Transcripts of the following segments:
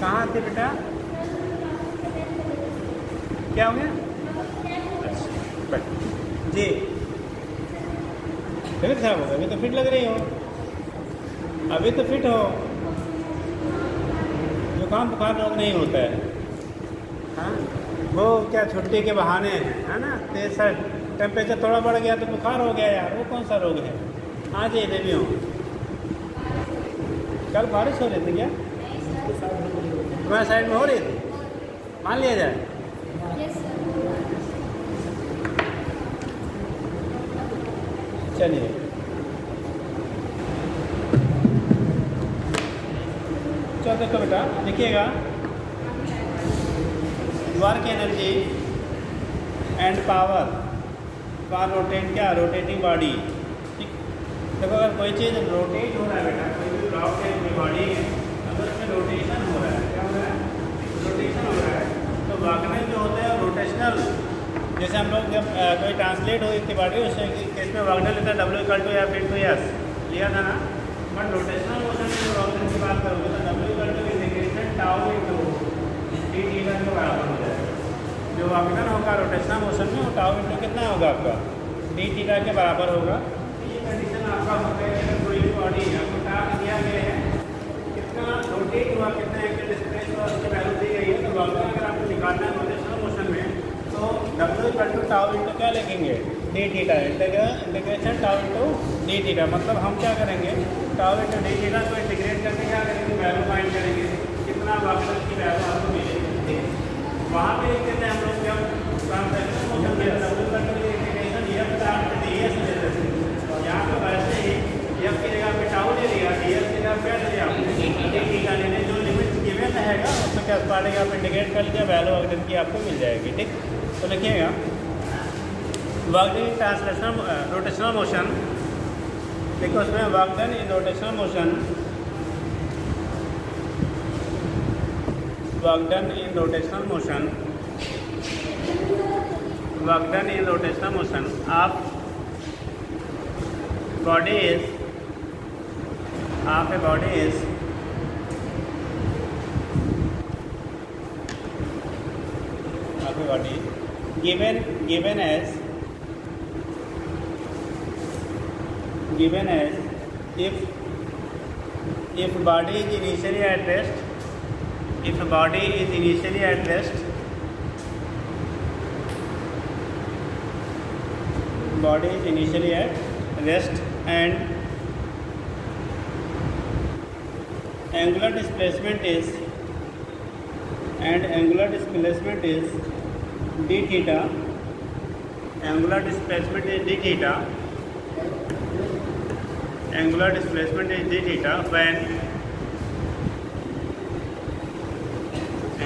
कहाँ थे बेटा? क्या हो गया? जी तबीयत खराब हो गया? अभी तो फिट लग रही हो, अभी तो फिट हो। जुकाम बुखार रोग नहीं होता है। हाँ, वो क्या छुट्टी के बहाने है ना, तेज सर टेम्परेचर थोड़ा बढ़ गया तो बुखार हो गया यार, वो कौन सा रोग है? हाँ जी देवी हूँ। कल बारिश हो रही थी क्या तुम्हारे साइड में? हो रही थी, मान लिया जाए। चलिए चलो देखो बेटा, देखिएगा work energy and power for rotating body. ठीक, देखो अगर कोई चीज़ रोटेट हो रहा है बेटा, कोई भी ब्लॉक है बॉडी है, अगर उसमें रोटेशन हो रहा है, क्या हो रहा है? रोटेशन हो रहा है, तो वागनर जो होता है रोटेशनल, जैसे हम लोग जब कोई ट्रांसलेट हो इतनी बॉडी, उस केस में वागनर लेता है W=F/s लिया था ना। बट रोटेशनल मोशन में जो वागनर की बात करोगे तो W=इंटीग्रेशन टाउ इनटू डी थीटा के बराबर हो जाएगा। जो वागनर होगा रोटेशनल मोशन में वो टाउ इनटू कितना होगा आपका? डी थीटा के बराबर होगा। ये कंडीशन आपका होता है कि कोई भी बॉडी आपको टास्क दिया गया है, कितना रोटेट हुआ, कितना एंगल डिस्प्लेस हुआ, उसकी वैल्यू दी गई है। तो वागनर अगर आपको निकालना है रोटेशनल मोशन में, तो W=टाउ इनटू क्या लिखेंगे? D theta, integration tau into D theta. मतलब हम क्या करेंगे, टाउ इनटू डी थीटा को इंटीग्रेट करके क्या करेंगे? वैल्यू फाइंड करेंगे, कितना वागनर की वैल्यू आपको मिलेगी। ठीक, वहाँ पे लिख देते हैं हम लोग जब ट्रांसलेशन मोशन में इंटीग्रेशन F स्टार्ट ds ले लेते हैं। यहाँ पे वैसे ही F की जगह पे टाउ ले लिया, ds की जगह क्या ले लिया? डी थीटा लेने जो लिमिट गिवन रहेगा उसमें क्या पड़ेगा, आप इंटीग्रेट कर लीजिए, वैल्यू वागनर की आपको मिल जाएगी। ठीक, तो लिखिएगा वागनर इन ट्रांसलेशनल रोटेशनल मोशन, देखो उसमें Wagner in rotational motion, Wagner in rotational motion, Wagner in rotational motion of body is of a body is of a body given as if body is initially at rest, if body is initially at rest, body is initially at rest and angular displacement is d theta, angular displacement is d theta, angular displacement is d theta when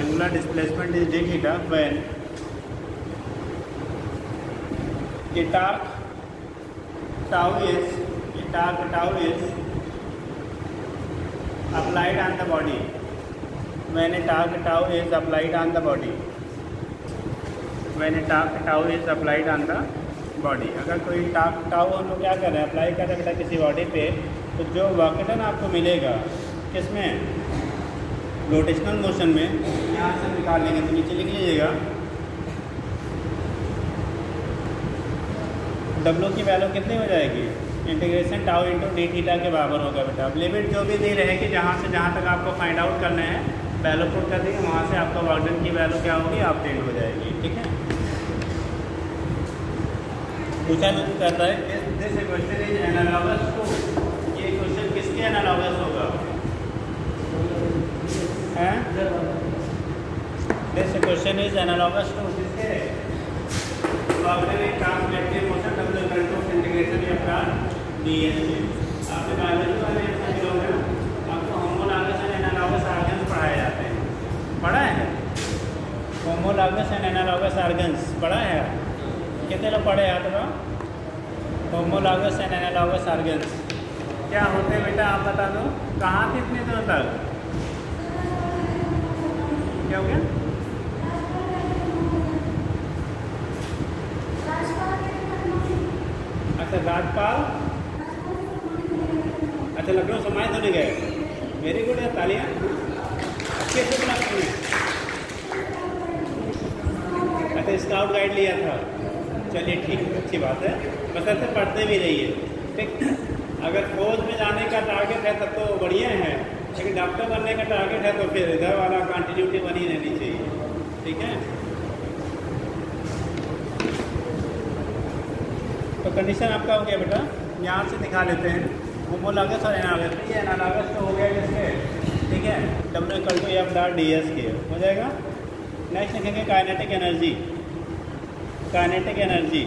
angular displacement is d theta when a torque tau is applied on the body, when a torque tau is applied on the body, when a torque tau is applied on the body. अगर कोई tau हम लोग क्या कर रहे हैं, apply कर रहे हैं किसी बॉडी पे, तो जो वागनर आपको मिलेगा किसमें? रोटेशनल मोशन में। यहाँ से निकाल लेंगे तो नीचे लिख लीजिएगा W की वैल्यू कितनी हो जाएगी? Integration tau into D theta के बराबर होगा बेटा। अब लिमिट जो भी दी रहेगी, जहाँ से जहाँ तक आपको फाइंड आउट करना है वैल्यू पुट कर देंगे, वहाँ से आपका वागनर की वैल्यू क्या होगी? अपडेट हो जाएगी। ठीक है, पूछा करता है this question is analogous to, ये क्वेश्चन किसके एनालॉगस होगा? हैं? This question is analogous to किसके? वागनर इन ट्रांसलेटिव मोशन W=इंटीग्रेशन F ds। आपके बायोलॉजी वाले लोग हैं, आपको होमोलॉगस एंड एनालॉगस ऑर्गन्स पढ़ाए जाते हैं। पढ़ा है? होमोलॉगस एंड एनालॉगस ऑर्गन्स पढ़ा है? कितने लोग पढ़े याद होगा? होमोलॉगस एंड एनालॉगस ऑर्गन्स क्या होते हैं बेटा, आप बता दो। कहाँ थे इतने दिनों तक? क्या हो गया? अच्छा राजपाल, अच्छा लखनऊ समाज तो नहीं गए। वेरी गुड है, तालियां। कैसे क्लास में? अच्छा स्काउट गाइड लिया था, चलिए ठीक है, अच्छी बात है, बस ऐसे पढ़ते भी रहिए, ठीक। अगर फौज में जाने का टारगेट है तब तो बढ़िया है, लेकिन डॉक्टर बनने का टारगेट है तो फिर इधर वाला कंटिन्यूटी बनी रहनी चाहिए, ठीक है। तो कंडीशन आपका हो गया बेटा, यहाँ से दिखा लेते हैं होमोलॉगस और एनालॉगस। ये एनालॉगस तो हो गया किसके, ठीक है, W=F.ds के हो जाएगा। नेक्स्ट लिखेंगे kinetic energy. Kinetic energy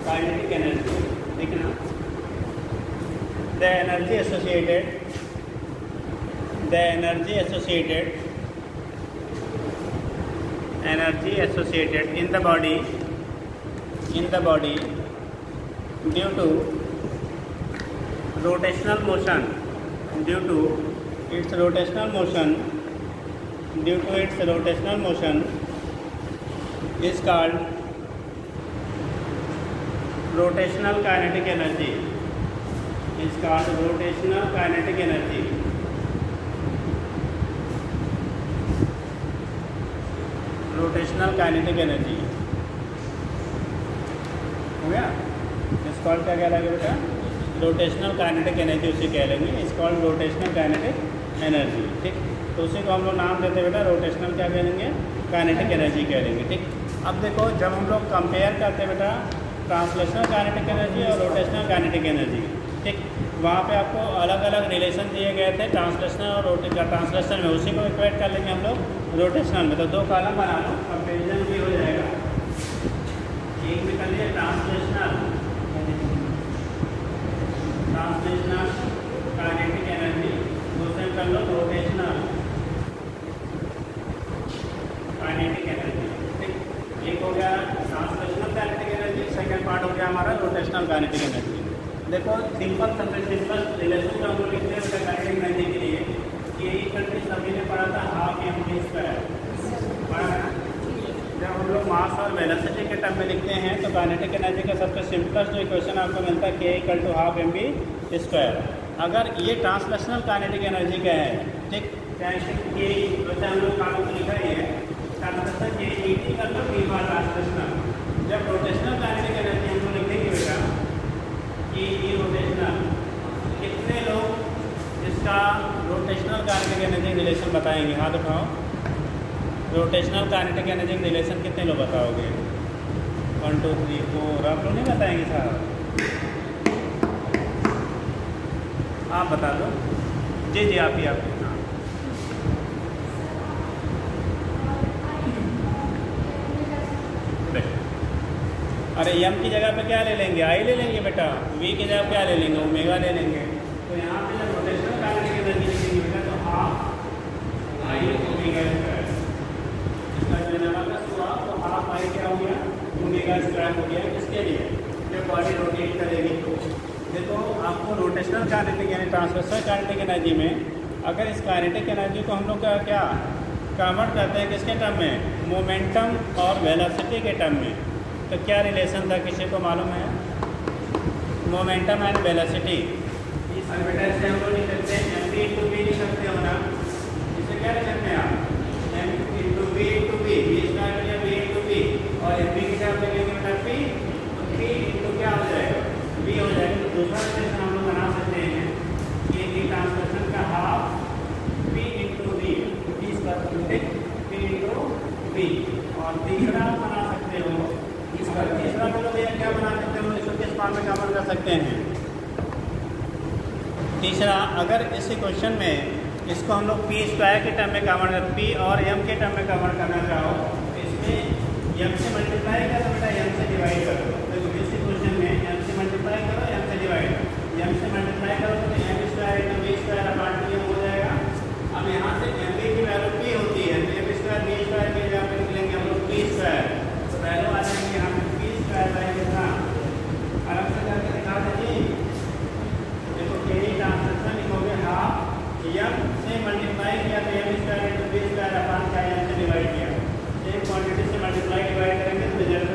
kinetic energy लिखना, the energy associated in the body due to rotational motion is called rotational kinetic energy. Rotational kinetic energy हो गया। इस कॉल क्या कहलाएगा बेटा, रोटेशनल काइनेटिक एनर्जी उसे कह लेंगे, इस कॉल रोटेशनल काइनेटिक एनर्जी, ठीक। तो उसी को हम लोग नाम देते हैं बेटा रोटेशनल क्या कह लेंगे, काइनेटिक एनर्जी कह लेंगे, ठीक। अब देखो जब हम लोग कंपेयर करते हैं बेटा ट्रांसलेशनल काइनेटिक एनर्जी और रोटेशनल काइनेटिक एनर्जी, ठीक, वहाँ पे आपको अलग अलग रिलेशन दिए गए थे ट्रांसलेशनल और ट्रांसलेशनल में, उसी को इक्वेट कर लेंगे हम लोग रोटेशनल में। तो दो कॉलम बना लो, कंपेरिजन भी हो जाएगा। एक में कर लिया ट्रांसलेशनल काइनेटिक एनर्जी, दूसरे में कर लो रोटेशनल काइनेटिक एनर्जी, ठीक। एक हो गया translational kinetic energy, second part हो गया हमारा रोटेशनल काइनेटिक एनर्जी। देखो सिंपल रिलेशन का हम लोग लिखते हैं काइनेटिक एनर्जी के लिए कि इक्वल सभी ने पढ़ा था हाफ mv², पढ़ा है। जब हम लोग मास और वेलोसिटी के टर्म में लिखते हैं तो काइनेटिक एनर्जी का सबसे सिंपलेस्ट जो इक्वेशन आपको मिलता है k = 12 mv²। अगर ये ट्रांसलेशनल काइनेटिक एनर्जी का है, ठीक, के वैसे हम लोग कानून को लिखा ही है ट्रांसलेशनल के ई कर लो p बार ट्रांसलेशनल। जब रोटेशनल काइनेटिक एनर्जी हम लोग लिखेंगे बेटा कि ये रोटेशनल, कितने लोग इसका रोटेशनल काइनेटिक एनर्जी रिलेशन बताएंगे, हाथ उठाओ। रोटेशनल काइनेटिक एनर्जी रिलेशन कितने लोग बताओगे, 1 2 3 4, आप लोग नहीं बताएंगे सारा, आप बता दो। जी जी आप ही आप। अरे m की जगह पे क्या ले लेंगे, आई ले लेंगे बेटा, v की जगह क्या ले लेंगे, ओमेगा ले लेंगे। तो यहाँ पे जब रोटेशनल काइनेटिक एनर्जी लिखेंगे बेटा तो हाफ आई ओमेगा स्क्वायर, इसका जो एनालॉगस हुआ तो हाफ आई क्या हो गया, ओमेगा स्क्वायर हो गया। किसके लिए, जब बॉडी रोटेट करेगी। देखो आपको रोटेशनल काइनेटिक यानी ट्रांसवर्सल काइनेटिक एनर्जी में अगर इस काइनेटिक एनर्जी को हम लोग क्या कन्वर्ट करते हैं किसके टर्म में, मोमेंटम और वेलोसिटी के टर्म में, तो क्या रिलेशन था किसी को मालूम है, मोमेंटम एंड वेलोसिटी। इस बेटा से हम लोग लिख सकते हैं mv/v लिख सकते हो ना, इसे क्या लिख सकते हैं आप, m/v/v, v² और mv की जगह लगेंगे बेटा p, तो p इंटू क्या हो जाएगा, v हो जाएगा। तो दूसरा रिलेशन हम लोग बना सकते हैं कि ये ट्रांसलेशन का हाफ p इंटू v, इसका p इंटू v। और तीसरा बना सकते हो, इसका तीसरा मतलब ये क्या बना सकते हो, इसको किस फॉर्म में कन्वर्ट कर सकते हैं। तीसरा अगर इस क्वेश्चन में इसको हम लोग p² के टर्म में कन्वर्ट कर, p और m के टर्म में कन्वर्ट करना चाहो तो इसमें m से मल्टीप्लाई करो बेटा, m से डिवाइड करो। तो इस क्वेश्चन में m से मल्टीप्लाई करो, m से डिवाइड, m से मल्टीप्लाई करो तो m² हो जाएगा। अब यहाँ से mv की वैल्यू p होती है तो m² v² के जगह पे लिख लेंगे हम लोग p², तो वैल्यू आ जाएंगे यहाँ पे p² कितना, अलग से करके दिखा दीजिए। देखो के ट्रांसलेशन लिखोगे हाफ m से मल्टीप्लाई किया तो m² × v² m से डिवाइड किया, एक क्वांटिटी से मल्टीप्लाई डिवाइड करेंगे तो रिजल्ट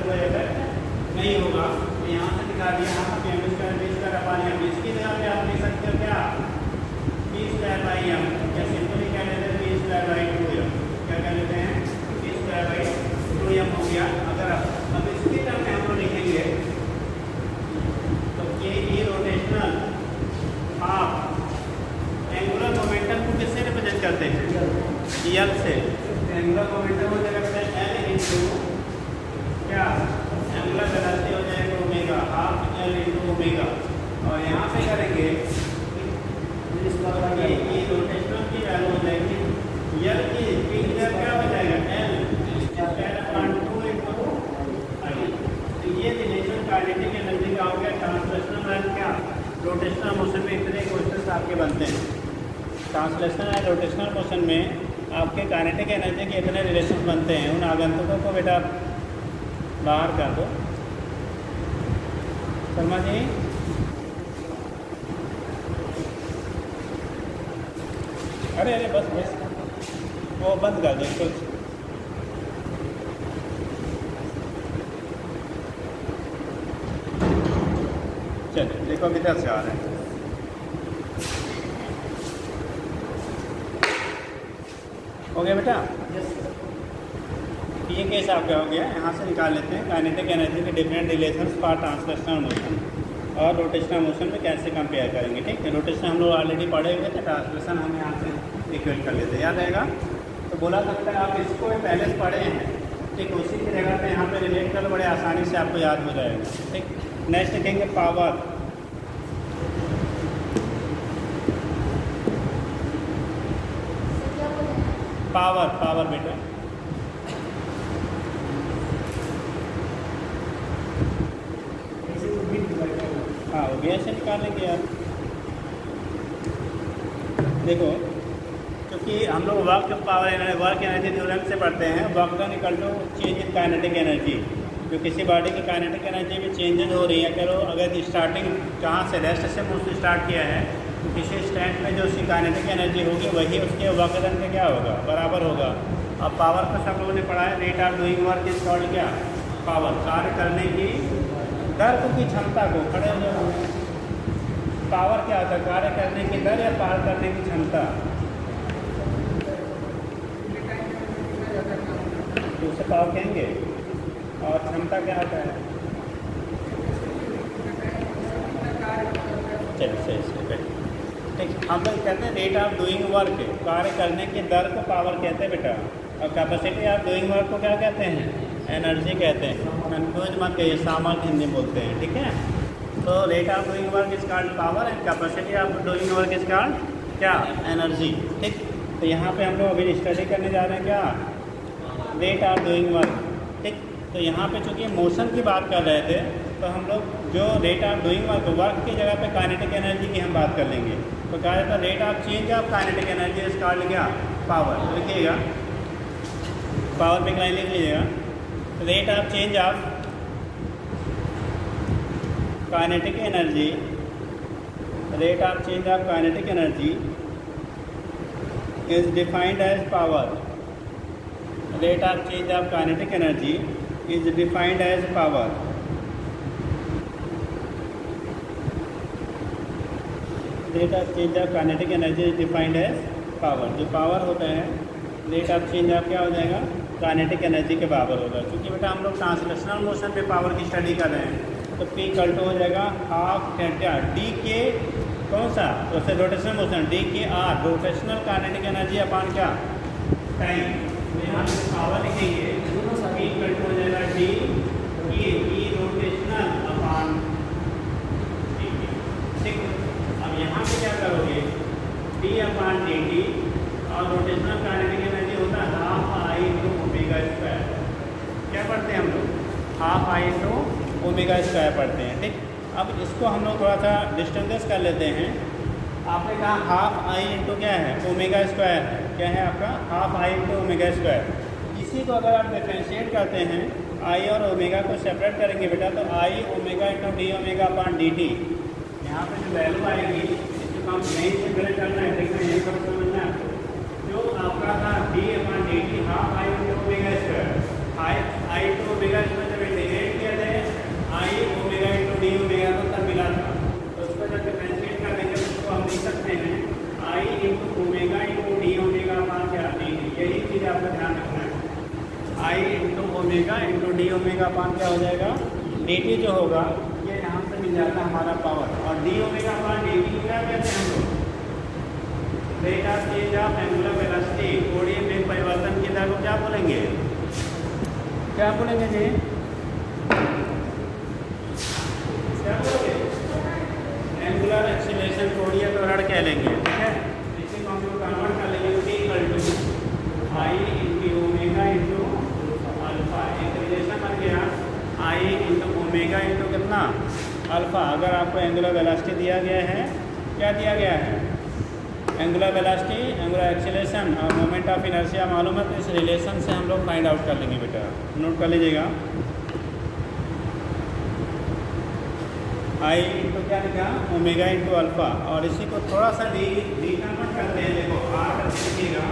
बना दिया यहाँ पर M square B square upon M, इसकी जगह पे आप लिख सकते हो क्या बी स्क्वायर बाई एम, या सिंपली क्या लेते हैं बी स्क्वायर बाई 2m, क्या कह लेते हैं बी स्क्वायर बाई 2m हो गया। अगर अब इसकी टर्म में हम लोग लिखेंगे तो के ई रोटेशनल हाफ एंगुलर मोमेंटम को किससे रिप्रेजेंट करते हैं एल से, एंगुलर मोमेंटम हो जाएगा एल इंटू क्या एंगुलर वेलोसिटी हो जाएगा omega, half L into omega, और यहाँ पे करेंगे ये रोटेशनल की वैल्यू हो जाएगी एल की इधर क्या हो जाएगा एल स्क्वायर अपॉन 2 इंटू आई। तो ये रिलेशन काइनेटिक एनर्जी का हो गया। ट्रांसलेशनल एंड क्या रोटेशनल मोशन में इतने क्वेश्चन आपके बनते हैं। ट्रांसलेशनल एंड रोटेशनल मोशन में आपके काइनेटिक एनर्जी के इतने रिलेशन बनते हैं। उन आगंतुकों को बेटा बाहर कर दो। शर्मा जी अरे अरे बस वो बंद कर दो कुछ। चलिए देखो किधर से आ रहे हैं। हो गया बेटा? ये केस आपका हो गया। यहाँ से निकाल लेते हैं काइनेटिक एनर्जी के different relations for translational motion और रोटेशनल मोशन में कैसे कंपेयर करेंगे। ठीक है, रोटेशन हम लोग ऑलरेडी पढ़े हुए थे, ट्रांसलेशन हम यहाँ से इक्वेट कर लेते हैं, याद रहेगा। तो बोला सकता है आप इसको पहले से पढ़े हैं, ठीक, उसी की जगह पे यहाँ पे रिलेट कर लो, बड़े आसानी से आपको याद हो जाएगा। ठीक, नेक्स्ट लिखेंगे पावर। पावर पावर बेटा हाँ वो भी ऐसे निकाल लेंगे यार। देखो क्योंकि हम लोग वर्क एनर्जी थ्योरम से पढ़ते हैं, work done equal to change in kinetic energy. जो किसी बॉडी की काइनेटिक एनर्जी में चेंजेस हो रही है, करो अगर स्टार्टिंग कहाँ से रेस्ट से मूव स्टार्ट किया है तो किसी स्टैंड में जो उसकी काइनेटिक एनर्जी होगी वही उसके वर्क डन के क्या होगा बराबर होगा। अब पावर का सब लोगों ने पढ़ा है, rate of doing work is called क्या पावर, कार्य करने की दर की क्षमता को खड़े हो जाओ। पावर क्या होता है, कार्य करने की दर या पार करने की क्षमता। दूसरे पावर कहेंगे और क्षमता क्या होता है। चलिए सही सही ठीक, हम लोग कहते हैं रेट ऑफ डूइंग वर्क, कार्य करने की दर को पावर कहते हैं बेटा, और कैपेसिटी ऑफ डूइंग वर्क को क्या कहते हैं एनर्जी कहते हैं। कंफ्यूज मत करिए, सामर्थ्य हिंदी बोलते हैं, ठीक है। तो rate of doing work is called power and capacity of doing work is called क्या एनर्जी। ठीक, तो यहाँ पे हम लोग अभी स्टडी करने जा रहे हैं क्या रेट ऑफ डूइंग वर्क। ठीक, तो यहाँ पे चूँकि मोशन की बात कर रहे थे तो हम लोग जो रेट ऑफ डूइंग वर्क की जगह पे काइनेटिक एनर्जी की हम बात कर लेंगे। तो कहा जाता है rate of change of kinetic energy is called क्या पावर। लिखिएगा पावर पे लाइन लिख लीजिएगा, rate of change of kinetic energy, rate of change of kinetic energy is defined as power. Rate of change of kinetic energy is defined as power. Rate of change of kinetic energy is defined as power. जो power होता है rate of change of क्या हो जाएगा kinetic energy के बराबर होगा। क्योंकि बेटा हम लोग ट्रांसलेशनल मोशन पे पावर की स्टडी कर रहे हैं, तो पी इक्वल टू हो जाएगा हाफ क्या डी के कौन सा तो उससे rotational motion D K R rotational kinetic energy upon क्या टाइम। तो यहाँ पे पावर लिखेंगे पी इक्वल टू हो जाएगा डी के रोटेशनल अपॉन। ठीक, अब यहाँ पे क्या करोगे डी अपॉन डी टी और रोटेशनल काइनेटिक एनर्जी होता है half I into omega square. क्या पढ़ते हैं हम लोग half I into omega square पढ़ते हैं। ठीक, अब इसको हम लोग थोड़ा सा डिस्टिंग्विश कर लेते हैं। आपने कहा हाफ आई इंटू क्या है ओमेगा स्क्वायर है, क्या है आपका half I into omega square. इसी को अगर आप डिफ्रेंशिएट करते हैं आई और ओमेगा को सेपरेट करेंगे बेटा, तो I omega into D omega upon D T. यहाँ पर जो वैल्यू आएगी इसको हम यहीं से सेपरेट करना है, देखना यहीं पर समझना है आपको। जो आपका था D upon D T half I into omega square, I into omega square जब इंटीग्रेट किया जाए आई ओमेगा इंटू डी ओमेगा मान क्या हो जाएगा, dt जो होगा ये यहाँ से मिल जाता है हमारा पावर, और d ओमेगा अपान dt को क्या कहते हैं हम लोग, rate of change of angular velocity, कोणीय वेग परिवर्तन की दर को क्या बोलेंगे, क्या बोलेंगे जी, क्या बोलेंगे, एंगुलर एक्सीलरेशन कोणीय त्वरण कह लेंगे। ठीक है, इसी को हम लोग कन्वर्ट कर लेंगे t equal to I into omega into alpha, एक रिलेशन बन गया आई इंटू ओमेगा इंटू कितना अल्फा। अगर आपको एंगुलर वेलोसिटी दिया गया है, क्या दिया गया है, एंगुलर वेलोसिटी, एंगुलर एक्सीलरेशन और मोमेंट ऑफ इनर्शिया मालूम है, तो इस रिलेशन से हम लोग फाइंड आउट कर लेंगे बेटा, नोट कर लीजिएगा। आई इंटू क्या लिखा, ओमेगा इंटू अल्फा, और इसी को थोड़ा सा डी कन्वर्ट करते हैं, देखो आर करके लिखिएगा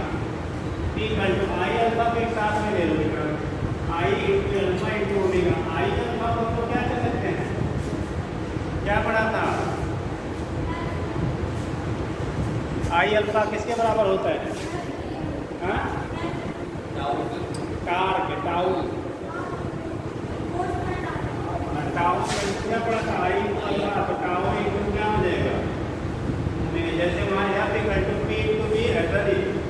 T equal to I alpha को एक साथ में ले लो बेटा, I into alpha into omega. I alpha को तो क्या कर सकते हैं, क्या पढ़ा था, आई अल्फा किसके बराबर होता है, हाँ कार के टाउ, टाउ क्या पढ़ा था, आई अल्फा तो टाउ इंटू क्या हो जाएगा, जैसे वहाँ F equal to P into B है,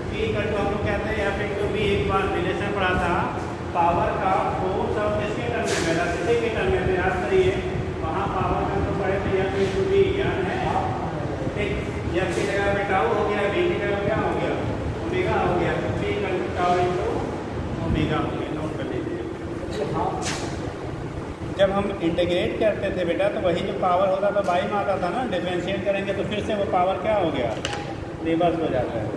पी इक्वल टू हम लोग कहते हैं एफ इंटू बी, एक बार रिलेशन पढ़ा था पावर का फोर्स और किसके टर्म में, वेलोसिटी के टर्म में, याद करिए वहाँ पावर का तो पढ़े थे एफ इंटू बी, याद है, ठीक, एफ की जगह पे टाउ हो गया, बी की जगह क्या हो गया, ओमेगा हो गया, तो P equal to tau into omega हो गया, नोट कर लीजिए। जब हम इंटीग्रेट करते थे बेटा तो वही जो पावर होता था बाई में आता था ना, डिफरेंशिएट करेंगे तो फिर से वो पावर क्या हो गया, रिवर्स हो जाता है।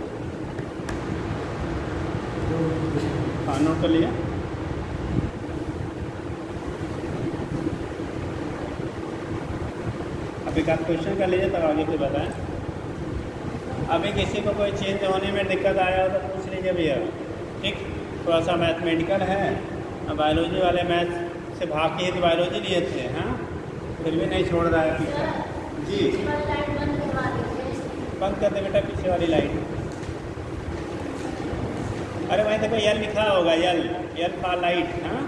हाँ नोट कर लिया। अब एक आध क्वेश्चन कर लीजिए तब आगे फिर बताएं। अभी किसी को कोई चेंज होने में दिक्कत आया हो तो पूछ लीजिए भैया, ठीक, थोड़ा सा मैथमेटिकल है, बायोलॉजी वाले मैथ से भाग के ही बायोलॉजी लिए थे, हाँ फिर भी नहीं छोड़ रहा है पीछे जी, बंद कर दे बेटा पीछे वाली लाइट। अरे वहीं देखो यल लिखा होगा, यल फॉर लाइट, हाँ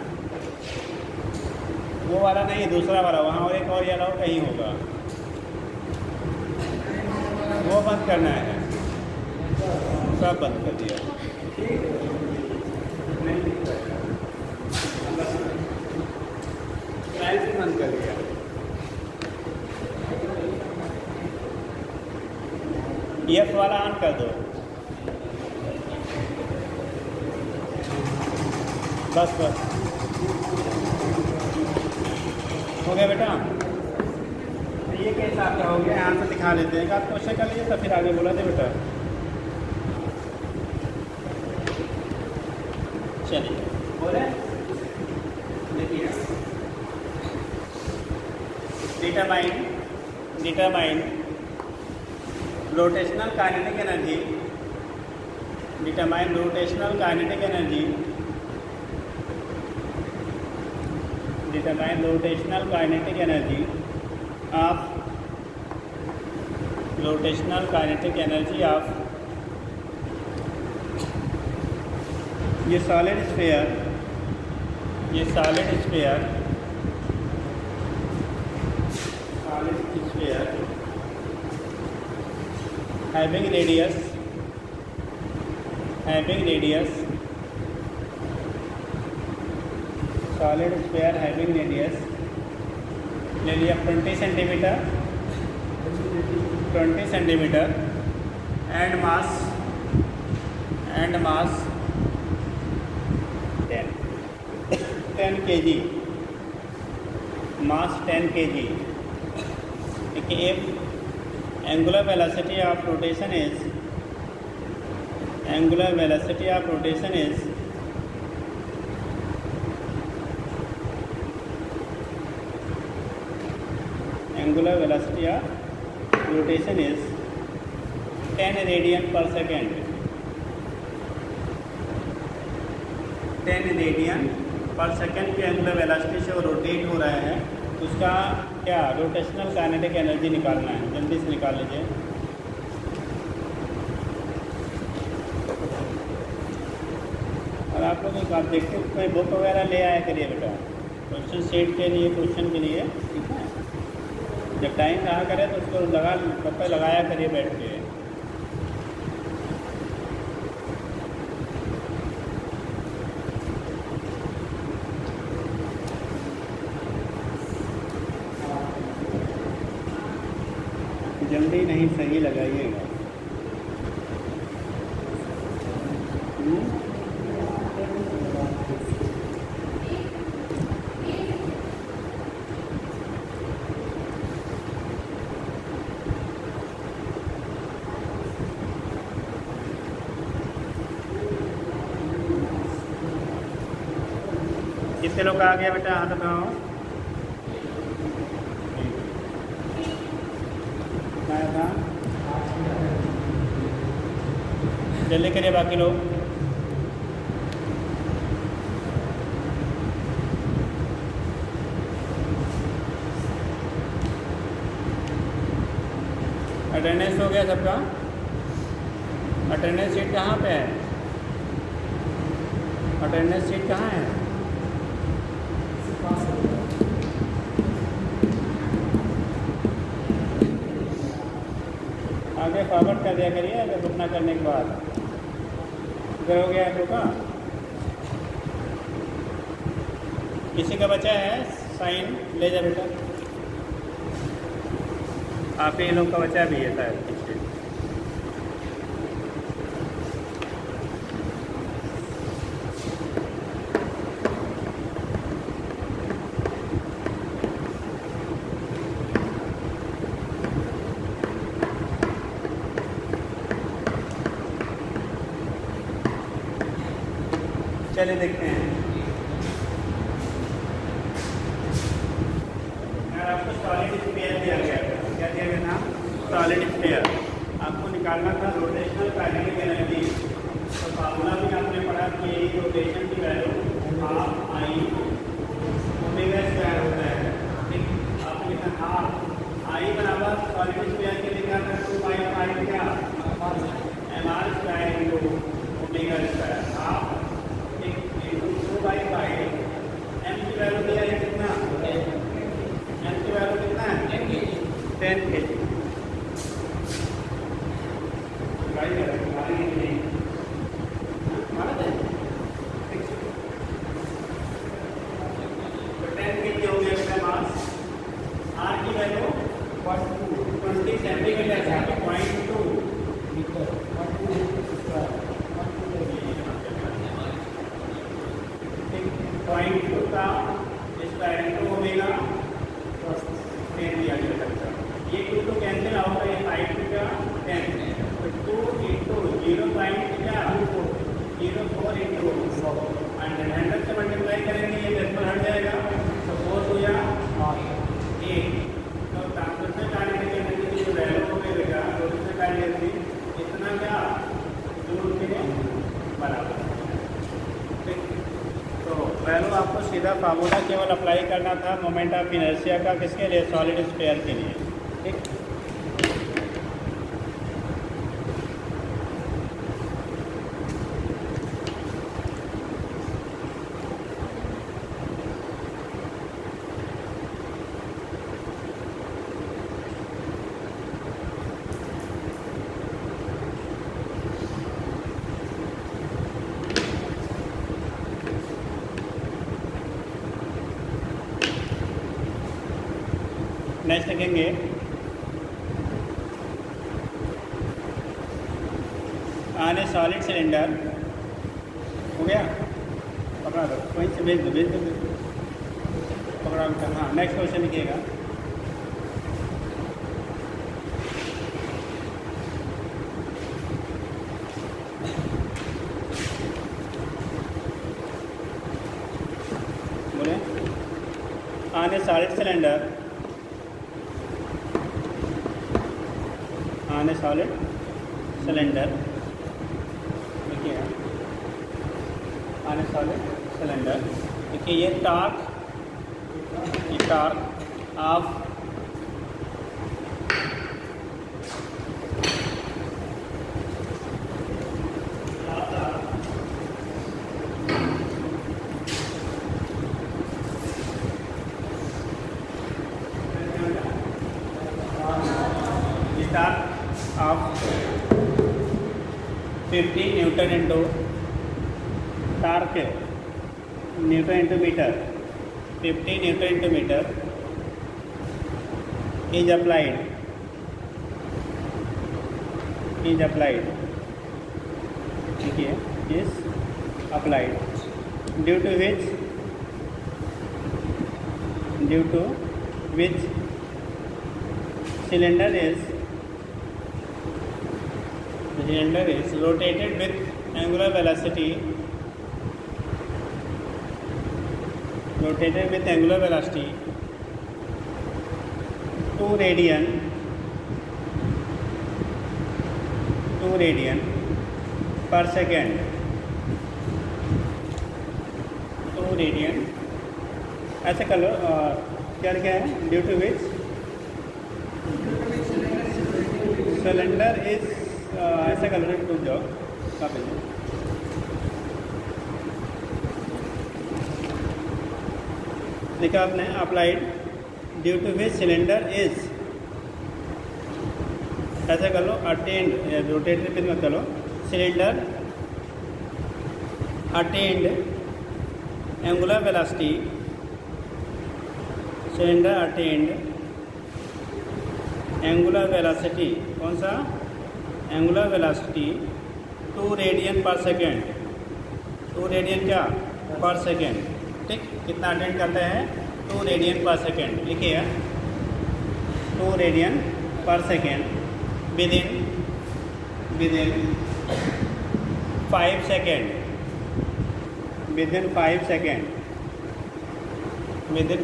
वो वाला नहीं, दूसरा वाला, वहाँ और एक और यल और कहीं होगा, वो बंद करना है, सब बंद कर दिया, लाइट बंद कर दिया। एफ वाला ऑन कर दो, बस बस हो गया बेटा, ये कैसा आपका हो गया, यहाँ से दिखा लेते हैं, आप क्वेश्चन कर लीजिए तब फिर आगे बोला दे बेटा। चलिए बोले, देखिए determine rotational kinetic energy, determine rotational kinetic energy, determine rotational kinetic energy of rotational kinetic energy of ये solid sphere having radius solid sphere having radius ले लिया 20 centimetre and mass 10 kg, mass 10 kg। if angular velocity of rotation is angular velocity of rotation is angular velocity of rotation is 10 radian per second, 10 radian per second की angular velocity से वो rotate हो रहा है, उसका क्या rotational kinetic energy निकालना है, जल्दी से निकाल लीजिए। और आप लोग एक ऑब्जेक्टिव कोई बुक वगैरह ले आया करिए बेटा, क्वेश्चन सेट के लिए, क्वेश्चन के लिए, ठीक है। जब टाइम रहा करे तो उसको लगा, तब तक लगाया करिए बैठ के। जल्दी नहीं, सही लगाइएगा। कितने लोग आ गया बेटा, हाथ उठाओ। था जल्दी करिए बाकी लोग। अटेंडेंस हो गया सबका? अटेंडेंस शीट कहाँ पे है? अटेंडेंस शीट कहाँ है? आगे फॉरवर्ड कर दिया करिए अगर रुकना करने के बाद। इधर हो गया है रुका? किसी का बचा है साइन? ले जा बेटा। आप ही लोग का बचा भी है शायद पीछे। चलिए देखते हैं। यार आपको सॉलिड स्फीयर दिया गया था, क्या दिया गया था? Solid sphere. आपको निकालना था रोटेशनल काइनेटिक एनर्जी। तो फार्मूला भी आपने पढ़ा कि रोटेशन की value half I omega square होता है। ठीक, आपने लिखा हाफ आई बराबर सॉलिड स्फीयर के लिखा था 2 क्या M R square into omega square. Half M की वैल्यू दिया है कितना? एम की वैल्यू कितना है? 10 kg। तो 10 kg हो गया इसका मास। आर की वैल्यू 20 सेंटीमीटर है, 0.2 मीटर। 0.2 का स्क्वायर इंटू ओमेगा 10 दिया गया था। ये 2 तो कैंसिल होगा, ये 5 का 10, तो 2 इंटू 0.04 इंटू 100 से मल्टीप्लाई करेंगे, ये 10 पर हट जाएगा तो 4 हो या 8। तो ट्रांसलेशनल काइनेटिक की जो वैल्यू हो गई बेटा, रोटेशनल काइनेटिक इतना क्या जूल के बराबर। तो वैल्यू आपको सीधा फार्मूला केवल अप्लाई करना था मोमेंट ऑफ इनर्शिया का, किसके लिए? सॉलिड स्फीयर के लिए। ठीक, नेक्स्ट लिखेंगे आने सॉलिड सिलेंडर। हो गया? पकड़ा दो, वहीं से भेज दो पकड़ा दो। हाँ, नेक्स्ट क्वेश्चन लिखिएगा। बोले आने सॉलिड सिलेंडर, आने सॉलिड सिलेंडर देखिए, आने सॉलिड सिलेंडर देखिए, ये torque of torque of 50 Newton into torque Newton into meter, 50 Newton into meter is applied देखिए is applied due to which cylinder is rotated with angular velocity 2 radian per second, 2 radian ऐसे कर लो। क्या लिखा है? Due to which cylinder is ऐसा कर लो, टूट जाओ वापस लिखा आपने applied due to which cylinder is ऐसा कर लो अटेंड रोटेटरी पे मत करो cylinder attained angular velocity cylinder attained angular velocity कौन सा angular velocity 2 radian per second 2 radian क्या पर सेकेंड ठीक कितना अटेंड करते हैं 2 रेडियन पर सेकेंड लिखिए 2 radian per second within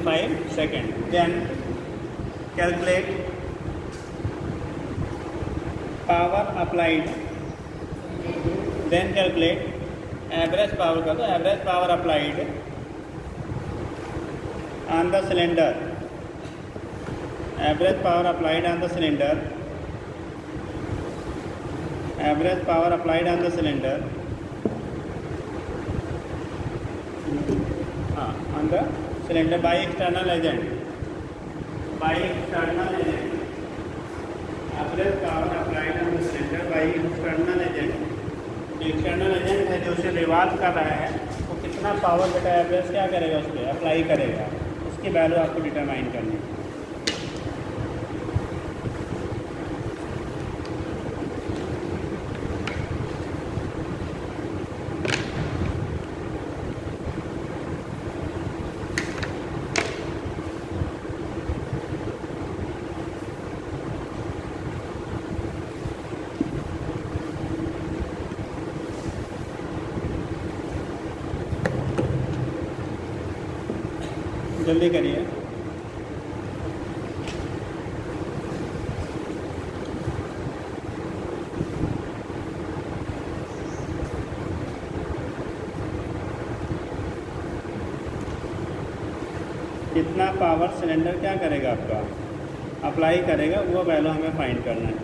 5 seconds then calculate power applied average power का तो average power applied on the cylinder average power applied on the cylinder on the cylinder by external agent average power applied on the cylinder by external agent है जो उसे रिवाल्व कर रहा है वो कितना पावर बेटा एवरेज क्या करेगा उस पर अप्लाई करेगा उसकी वैल्यू आपको डिटरमाइन करनी है। जल्दी करिए कितना पावर सिलेंडर क्या करेगा आपका अप्लाई करेगा वो वैल्यू हमें फाइंड करना है।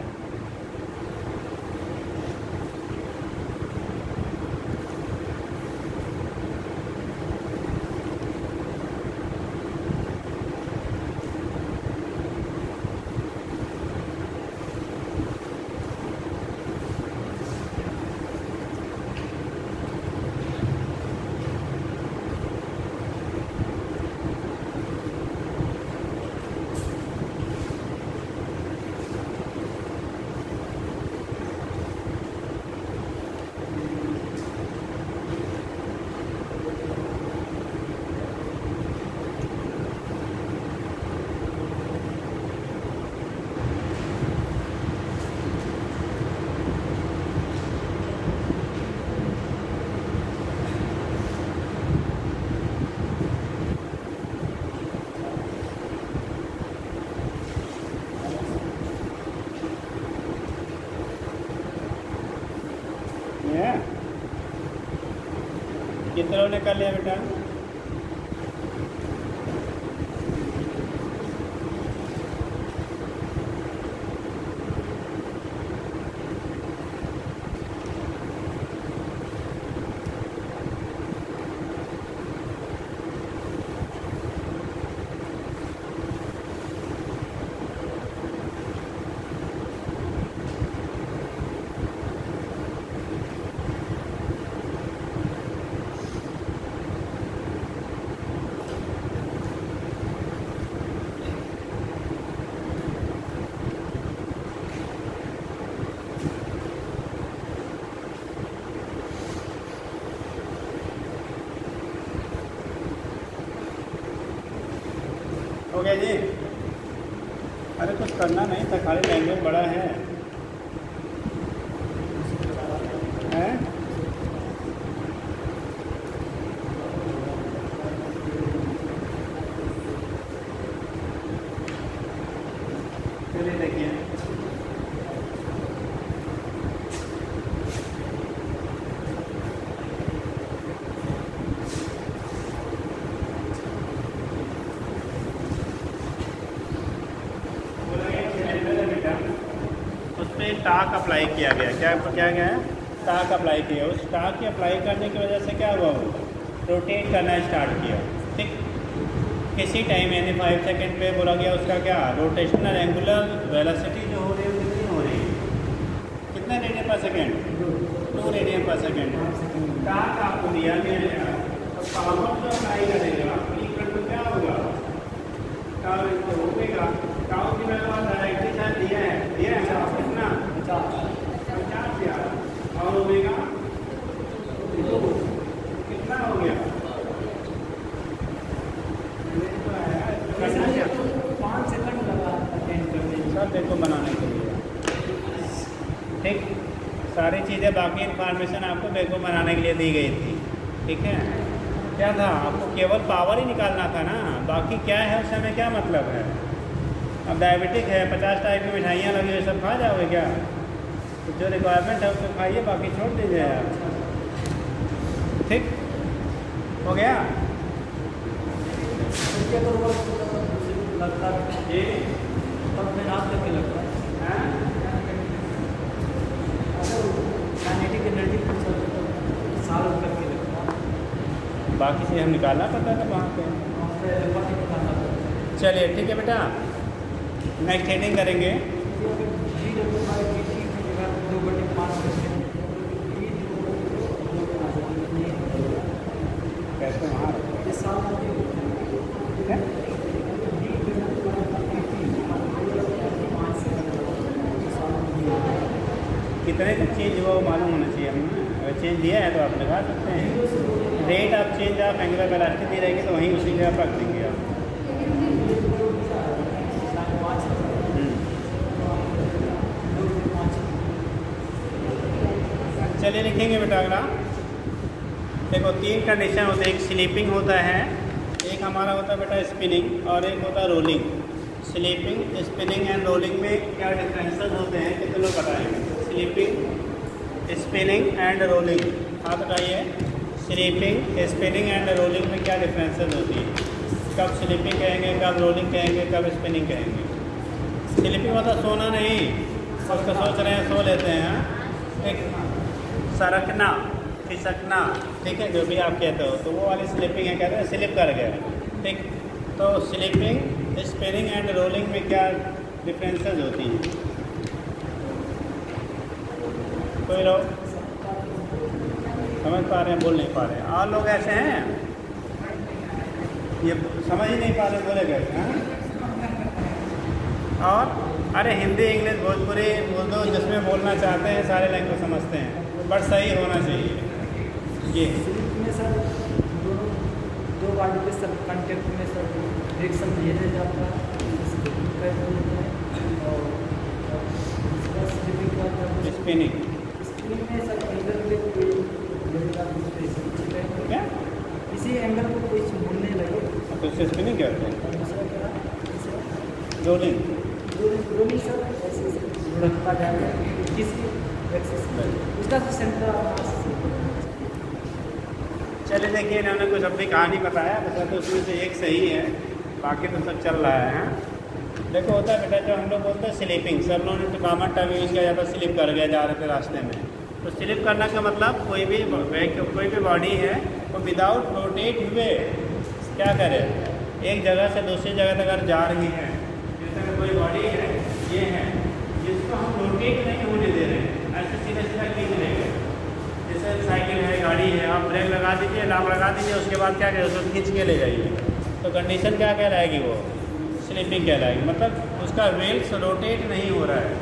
कितने लोगों ने कर लिया बेटा? लीजिए। अरे कुछ करना नहीं था, खाली लैंग्वेज बड़ा है, हैं? चलिए देखिए, टाक अप्लाई किया गया, क्या क्या गया है, टाक अप्लाई किया। उस टाक की अप्लाई करने की वजह से क्या हुआ, वो रोटेट करना स्टार्ट किया। ठीक, किसी टाइम यानी 5 सेकंड पे बोला गया उसका क्या रोटेशनल एंगुलर वेलोसिटी जो हो रही है कितनी हो रही है, कितना radian per second, 2 radian per second. टाक आपको दिया गया, तो पावर जो अप्लाई करेगा इक्वल टू क्या होगा, टाउ इनको होगा, टाउ की वैल्यू डायरेक्टली शायद दिया है कितना 50 दिया, और ओमेगा कितना हो गया, 5 सेकंड लगा सब देखो बनाने के लिए। ठीक, सारी चीज़ें बाकी इन्फॉर्मेशन आपको बेको बनाने के लिए दी गई थी। ठीक है, क्या था, आपको केवल पावर ही निकालना था ना, बाकी क्या है उस समय क्या मतलब है। अब डायबिटिक है, 50 टाइप की मिठाइयाँ लगी हुई, सब खा जाओगे क्या, तो जो रिक्वायरमेंट है उसको खाइए, बाकी छोड़ दीजिए आप। ठीक हो गया लगता है जी, तब मैं रात करके लगता है काइनेटिक एनर्जी साल करके लगता है, बाकी से हम निकालना पड़ता था वहाँ पे। निकालना पड़ता है। चलिए ठीक है बेटा, नेक्स्ट हेडिंग करेंगे। कैसे वहाँ ठीक है, कितने तक चेंज हुआ वो मालूम होना चाहिए हमें, अगर चेंज दिया है तो आप लगा सकते हैं। रेट आप चेंज आप एंगुलर वेलोसिटी दी रहेगी तो वहीं उसी जगह पर रख देंगे आप। चलिए लिखेंगे बेटा अगला। देखो 3 कंडीशन होते हैं, एक स्लीपिंग होता है, एक हमारा होता है बेटा स्पिनिंग, और एक होता है rolling. Sleeping, spinning and rolling में क्या डिफरेंसेस होते हैं, कितने लोग बताएंगे। स्लीपिंग, स्पिनिंग एंड रोलिंग, आप बताइए स्लीपिंग, स्पिनिंग एंड रोलिंग में क्या डिफरेंसेस होती है, कब स्लीपिंग कहेंगे, कब रोलिंग कहेंगे, कब स्पिनिंग कहेंगे। स्लीपिंग मतलब सोना नहीं, उसको सोच रहे हैं सो लेते हैं, एक सरकना, खिसकना, ठीक है, जो भी आप कहते हो, तो वो वाली स्लीपिंग है, कहते हैं स्लिप कर गया। ठीक, तो स्लीपिंग, स्पिनिंग एंड रोलिंग में क्या डिफरेंसेस होती हैं, कोई लोग समझ पा रहे हैं, बोल नहीं पा रहे हैं, और लोग ऐसे हैं ये समझ ही नहीं पा रहे, बोले कैसे हैं। और अरे हिंदी, इंग्लिश, भोजपुरी, उर्दू जिसमें बोलना चाहते हैं सारे लैंग्वेज समझते हैं, बट सही होना चाहिए ये। में सर दो बार पे सब कंटेक्ट में सर रिएक्शन दिए जाता है, स्पिनिंग में सर एंगल पे कोई क्या, इसी एंगल को कोई घूमने लगे तो इससे स्पिनिंग क्या होता है, दूसरा क्या रोलिंग। रोलिंग सर ऐसे लुढ़कता जाएगा किसी एक्सिस पर, उसका सेंटर। चलिए देखिए, इन्होंने कुछ अपनी कहानी बताया, वैसे तो उसमें से एक सही है, बाकी तो सब चल रहा है। देखो होता है बेटा, जो हम लोग बोलते हैं स्लीपिंग, सब लोगों ने कॉमन टर्म यूज़ किया जाता है, स्लिप कर गया जा रहे थे रास्ते में। तो स्लिप करना का मतलब कोई भी बॉडी है वो विदाउट रोटेट हुए क्या करे, एक जगह से दूसरी जगह तक अगर जा रही है, जैसे कोई बॉडी है ये है, जिसको हम रोटेट नहीं होने दे रहे हैं, ऐसे सीधे सीधा खींच लेंगे। जैसे साइकिल है, गाड़ी है, आप ब्रेक लगा दीजिए, अलार्म लगा दीजिए, उसके बाद क्या करें, उसको खींच के ले जाइए, तो कंडीशन क्या कहलाएगी, वो स्लिपिंग कहलाएगी। मतलब उसका व्हील्स रोटेट नहीं हो रहा है,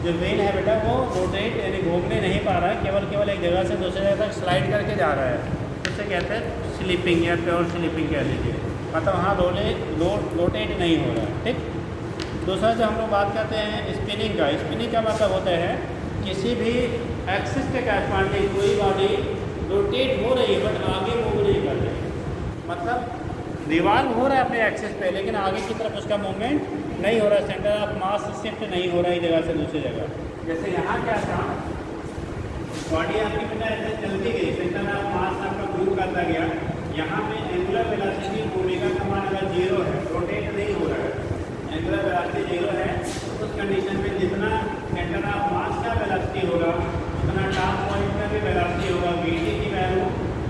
जो व्हील है बेटा वो रोटेट यानी घूमने नहीं पा रहा है, केवल एक जगह से दूसरी जगह तक स्लाइड करके जा रहा है, जिससे कहते हैं स्लीपिंग या प्योर स्लीपिंग कह लीजिए। मतलब वहाँ रोटेट नहीं हो रहा है। ठीक, दूसरा जो हम लोग बात करते हैं स्पिनिंग का। स्पिनिंग का मतलब होता है किसी भी एक्सिस के कॉरस्पॉन्डिंग कोई बॉडी रोटेट हो रही है बट आगे मूव नहीं कर रही, मतलब रिवॉल्व हो रहा है अपने एक्सिस पे लेकिन आगे की तरफ उसका मूवमेंट नहीं हो रहा है, सेंटर ऑफ मास शिफ्ट नहीं हो रहा है जगह से दूसरी जगह। जैसे यहाँ क्या था, बॉडी आपकी बेटा ऐसे चलती गई, सेंटर ऑफ मास आपका मूव करता गया, यहाँ पे एंगुलर वेलोसिटी ओमेगा का मान अगर 0 है, रोटेट नहीं हो रहा है, एंगुलर वेलोसिटी 0 है, उस कंडीशन में जितना सेंटर ऑफ मास का वेलोसिटी होगा उतना टॉप पॉइंट का भी वेलोसिटी होगा, वीटी की वैल्यू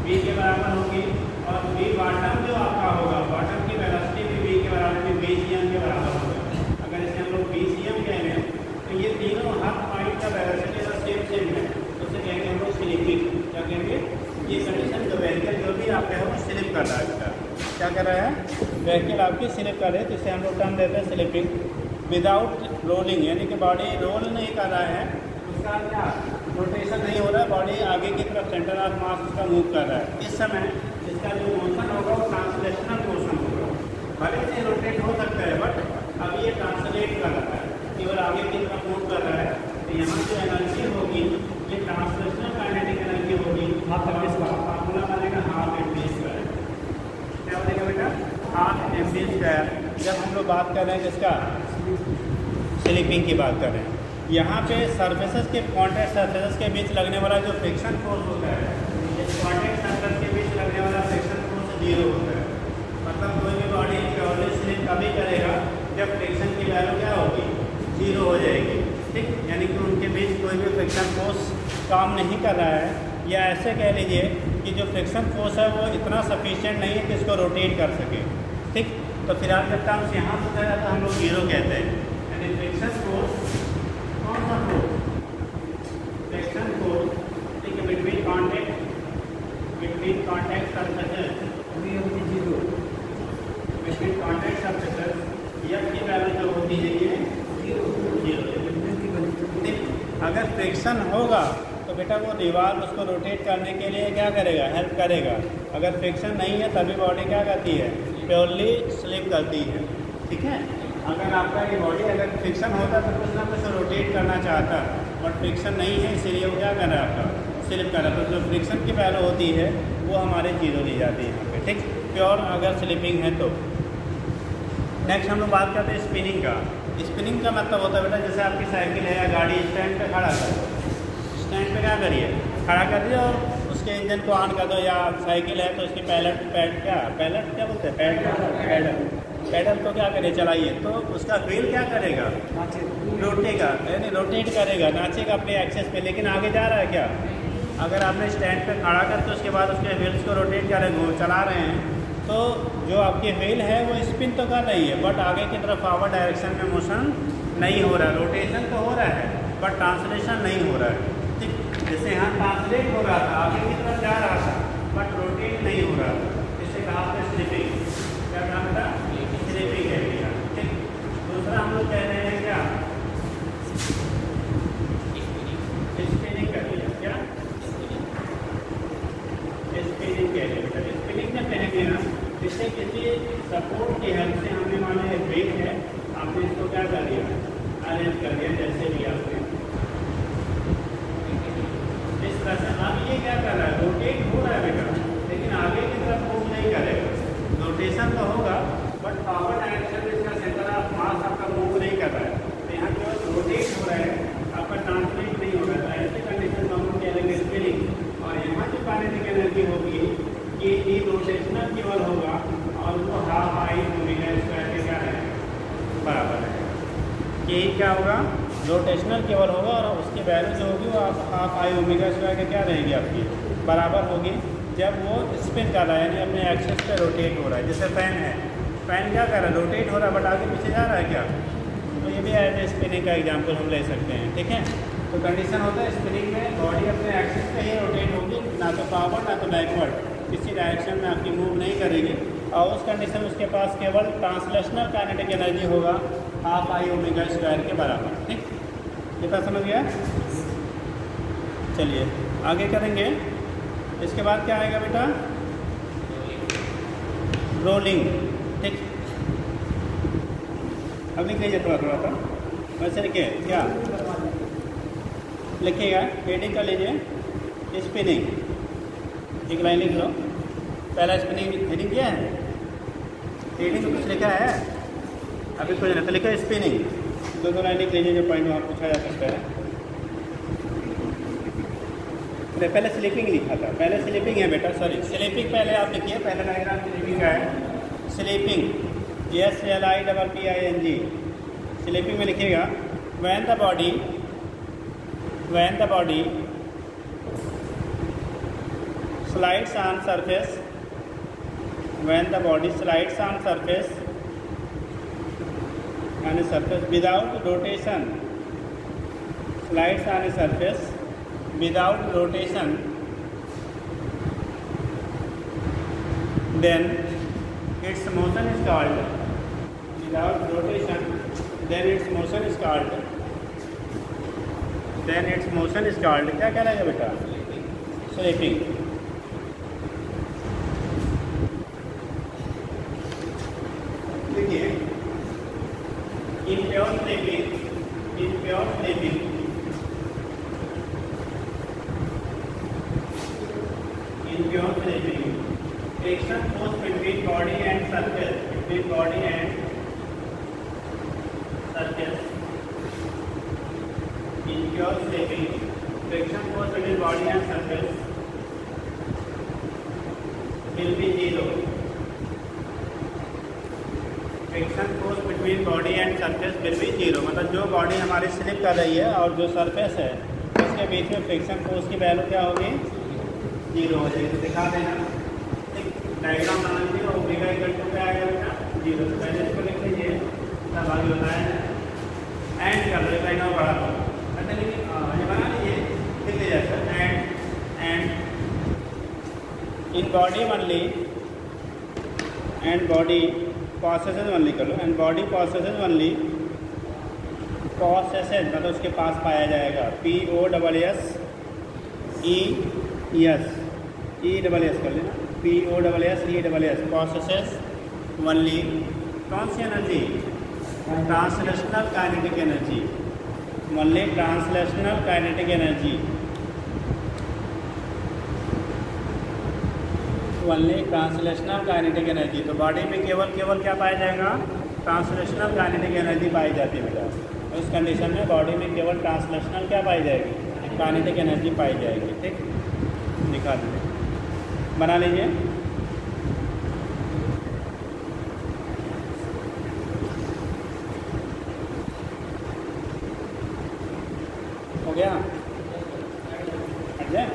v के बराबर होगी और v बॉटम जो आपका होगा, बॉटम की वेलोसिटी भी v के बराबर भी vcm के बराबर होगा। अगर इसे हम लोग vcm कहेंगे तो ये तीनों हर पॉइंट का वेलोसिटी का सेम है, तो उसे कहेंगे हम लोग स्लिपिंग। क्या कहेंगे, ये कंडीशन जो व्हीकल जो भी आपके है वो स्लिप कर रहा है, इसका क्या कर रहा है, व्हीकल आपकी स्लिप कर रहे हैं, तो इसे हम लोग टर्म देते हैं स्लिपिंग विदाउट रोलिंग, यानी कि बॉडी रोल नहीं कर रहा है, उसका क्या रोटेशन नहीं हो रहा है, बॉडी आगे की तरफ सेंटर ऑफ मास उसका मूव कर रहा है। इस समय इसका जो मोशन होगा वो ट्रांसलेशनल मोशन होगा, भले से रोटेट हो सकता है बट अभी ये ट्रांसलेट कर रहा है, केवल आगे की तरफ मूव कर रहा है, तो यहाँ जो एनर्जी होगी ये ट्रांसलेशनल काइनेटिक एनर्जी होगी, फार्मूला बनेगा हाफ एम वी स्क्वायर। क्या बनेगा बेटा, हाफ एम वी स्क्वायर। जब हम लोग बात कर रहे हैं किसका, स्लिपिंग की बात कर रहे हैं, यहाँ पे सर्फेसेस के कॉन्टैक्ट सर्फेसेस के बीच लगने वाला जो फ्रिक्शन फोर्स होता है, इस कॉन्टैक्ट सर्फेस के बीच लगने वाला फ्रिक्शन फोर्स 0 होता है, मतलब कोई भी बॉडी प्योरली स्लिप तभी करेगा जब फ्रिक्शन की वैल्यू क्या होगी, 0 हो जाएगी। ठीक, यानी कि उनके बीच कोई भी फ्रिक्शन फोर्स काम नहीं कर रहा है, या ऐसे कह लीजिए कि जो फ्रिक्शन फोर्स है वो इतना सफिशिएंट नहीं है कि इसको रोटेट कर सके। ठीक, तो फिलहाल जब टर्म्स यहाँ होता है तो हम लोग 0 कहते हैं, यानी फ्रिक्शन फोर्स कौन सा फोर्स, फ्रिक्शन फोर्स, ठीक है, between contact surfaces, between contact surfaces F की वैल्यू जो होती है ये 0। अगर फ्रिक्शन होगा तो बेटा वो दीवार उसको रोटेट करने के लिए क्या करेगा, हेल्प करेगा। अगर फ्रिक्शन नहीं है तभी बॉडी क्या करती है, प्योरली स्लिप करती है। ठीक है, अगर आपका ये बॉडी अगर फ्रिक्शन होता तो कुछ ना कुछ रोटेट करना चाहता, बट फ्रिक्शन नहीं है इसीलिए वो क्या कर रहा है, आपका स्लिप कर रहा है। तो जो फ्रिक्शन की वैल्यू होती है वो हमारे 0 ली जाती है यहाँ पे। ठीक, प्योर अगर स्लिपिंग है तो। नेक्स्ट हम लोग बात करते हैं स्पिनिंग का। स्पिनिंग का मतलब होता है बेटा जैसे आपकी साइकिल है या गाड़ी स्टैंड पे खड़ा कर दो, स्टैंड पे क्या करिए, खड़ा कर दिए और उसके इंजन को ऑन कर दो, या साइकिल है तो उसकी पैडल क्या बोलते हैं, पैडल को क्या करिए, चलाइए, तो उसका व्हील क्या करेगा, रोटेगा, यानी रोटेट करेगा, नाचेगा अपने एक्सेस पे, लेकिन आगे जा रहा है क्या। अगर आपने स्टैंड पे खड़ा करके उसके बाद उसके व्हील्स को रोटेट करेंगे, चला रहे हैं, तो जो आपकी व्हील है वो स्पिन तो कर रही है बट आगे की तरफ फॉरवर्ड डायरेक्शन में मोशन नहीं हो रहा है, रोटेशन तो हो रहा है बट ट्रांसलेशन नहीं हो रहा है। ठीक, जैसे यहाँ ट्रांसलेट हो रहा था, आगे की तरफ जा रहा था बट रोटेट नहीं हो रहा था, इसे कहा आपने स्लिपिंग। क्या नाम था, स्लिपिंग है भैया। ठीक, दूसरा हम लोग कह रहे हैं क्या, स्पिनिंग कर लिया, क्या स्पिनिंग कह लिया। स्पिनिंग में कहेंगे ना, जिससे किसी सपोर्ट की हेल्प से हमने माने वेट है, आपने इसको क्या कर दिया, अरेंज कर दिया, जैसे भी आपने इस तरह से। अब ये क्या कर रहा है, रोटेट हो रहा है बेटा, लेकिन आगे की तरफ मूव नहीं करेगा, रोटेशन तो होगा बट फॉरवर्ड डायरेक्शन में इसका सेंटर ऑफ मास आपका मूव नहीं कर रहा है, तो यहाँ केवल रोटेट हो रहा है, आपका ट्रांसलेट नहीं हो रहा है। ऐसे कंडीशन में हम लोग कहेंगे स्पिनिंग। और यहाँ जो काइनेटिक एनर्जी होगी ये रोटेशनल केवल होगा और वो हाफ आई ओमेगा स्क्वायर के क्या है, बराबर है। ये क्या होगा, रोटेशनल केवल होगा और उसकी वैल्यू जो होगी वो हाफ आई ओमेगा स्क्वायर के क्या रहेगी, आपकी बराबर होगी जब वो स्पिन कर रहा है, यानी अपने एक्सेस पे रोटेट हो रहा है। जैसे फैन है, फैन क्या कर रहा है, रोटेट हो रहा है बट आगे पीछे जा रहा है क्या, तो ये भी एज ए स्पिनिंग का एग्जाम्पल हम ले सकते हैं। ठीक है, तो कंडीशन होता है स्पिनिंग में बॉडी अपने एक्सेस पे ही रोटेट होगी, ना तो फॉरवर्ड ना तो बैकवर्ड, किसी डायरेक्शन में आपकी मूव नहीं करेगी, और उस कंडीशन में उसके पास केवल ट्रांसलेशनल काइनेटिक एनर्जी होगा हाफ आई ओमेगा स्क्वायर के बराबर। ठीक, कितना समझ गया। चलिए आगे करेंगे। इसके बाद क्या आएगा बेटा, रोलिंग। ठीक, अब लिख लीजिए थोड़ा थोड़ा सा वैसे लिखिए। क्या लिखिएगा, हेडिंग कर लीजिए स्पिनिंग, एक लाइन लिख लो। पहला स्पिनिंग हेडिंग क्या है, हेडिंग तो कुछ लिखा है अभी कुछ नहीं, तो लिखा स्पिनिंग, दो लाइन लिख लीजिए जो पॉइंट वहाँ पूछा जा सकता है। पहले स्लीपिंग लिखा था, पहले स्लीपिंग है बेटा, सॉरी स्लीपिंग पहले आप लिखिए, पहले डायग्राम स्लीपिंग का है। स्लीपिंग SLIPPING, स्लीपिंग में लिखिएगा when the body slides on surface, when the body slides on surface without rotation, slides on a surface without rotation, then its motion is called, without rotation, then its motion is called, then its motion is called, क्या कहलाएगा बेटा, sleeping. देखिए in pure sleeping, friction force between body and surface, in pure sleeping, friction force between body and surface will be zero. Friction force between body and surface will be zero, मतलब जो body हमारी slip कर रही है और जो surface है उसके बीच में फ्रिक्शन फोर्स की वैल्यू क्या होगी, जीरो हो जाएगी। तो दिखा देना, डायग्राम बना लीजिए और ओमेगा इक्वल टू क्या आएगा बेटा, जीरो। तो पहले इसको लिख लीजिए, तब आगे बताया एंड कर लो, लाइन और बढ़ा दो, अच्छा ये बना लीजिए, लिख लीजिए sir and in body only, and body possesses only कर लो, and body possesses only, possesses मतलब उसके पास पाया जाएगा, POSSES ESS कर लेना, POSSES possesses only कौन सी energy, translational kinetic energy, only translational kinetic energy, only translational kinetic energy. तो बॉडी में केवल क्या पाया जाएगा, ट्रांसलेशनल काइनेटिक एनर्जी पाई जाती है बेटा। उस कंडीशन में बॉडी में केवल ट्रांसलेशनल क्या पाई जाएगी, काइनेटिक एनर्जी पाई जाएगी। ठीक, दिखा दीजिए, बना लीजिए। हो गया, हट जाए।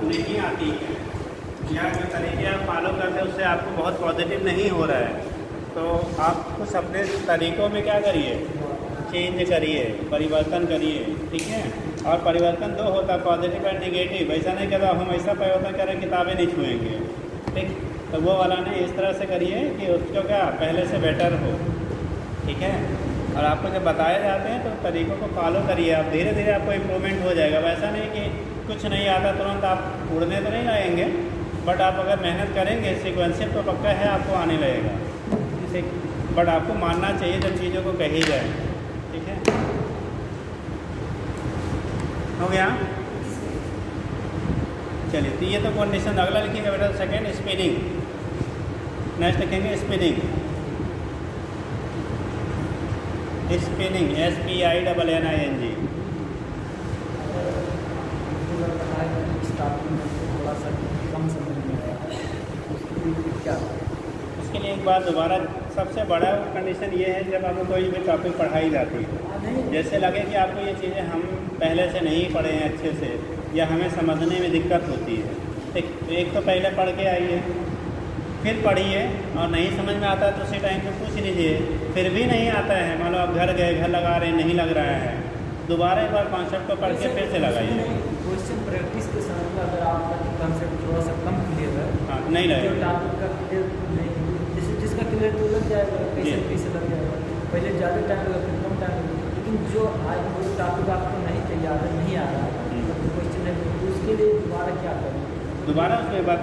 नहीं आती है या जो तरीके आप फॉलो करते हैं उससे आपको बहुत पॉजिटिव नहीं हो रहा है, तो आप कुछ अपने तरीक़ों में क्या करिए, चेंज करिए, परिवर्तन करिए। ठीक है, और परिवर्तन दो होता है, पॉजिटिव और निगेटिव। ऐसा नहीं करो हम ऐसा परिवर्तन करें किताबें नहीं छुएंगे। ठीक, तो वो वाला नहीं, इस तरह से करिए कि उसको क्या पहले से बेटर हो। ठीक है, और आपको जब बताए जाते हैं तो तरीक़ों को फॉलो करिए, आप धीरे धीरे आपको इम्प्रूवमेंट हो जाएगा। वैसा नहीं कि कुछ नहीं आता तुरंत आप उड़ने तो नहीं लगेंगे, बट आप अगर मेहनत करेंगे सीक्वेंसिव तो पक्का है आपको आने लगेगा। बट आपको मानना चाहिए जब चीज़ों को कही जाए। ठीक है, हो गया। चलिए, तो ये तो कंडीशन अगला लिखिएगा बेटा। सेकेंड स्पिनिंग, नेक्स्ट लिखेंगे स्पिनिंग। Spinning SPINNING। थोड़ा सा कम समझ में आया, क्या उसके लिए एक बार दोबारा, सबसे बड़ा कंडीशन ये है जब आपको कोई भी टॉपिक पढ़ाई जाती है, जैसे लगे कि आपको ये चीज़ें हम पहले से नहीं पढ़े हैं अच्छे से, या हमें समझने में दिक्कत होती है। एक तो पहले पढ़ के आइए, फिर पढ़िए, और नहीं समझ में आता है तो उसी टाइम पे पूछ लीजिए। फिर भी नहीं आता है, मान लो आप घर गए, घर लगा रहे हैं, नहीं लग रहा है, दोबारा एक बार कॉन्सेप्ट को पढ़ के फिर से लगाइए। क्वेश्चन प्रैक्टिस के साथ में अगर आपका कॉन्सेप्ट थोड़ा सा कम क्लियर है, हाँ, नहीं लगेगा। टॉपिक का क्लियर नहीं, जैसे जिसका क्लियर तो लग जाएगा, कैसे लग जाएगा, पहले ज़्यादा टाइम लगा, फिर कम टाइम लगा। लेकिन जो आज वो टॉपिक आपको नहीं तैयार है, नहीं आ रहा है, क्वेश्चन है, तो उसके लिए दोबारा क्या करें? दोबारा उसके बाद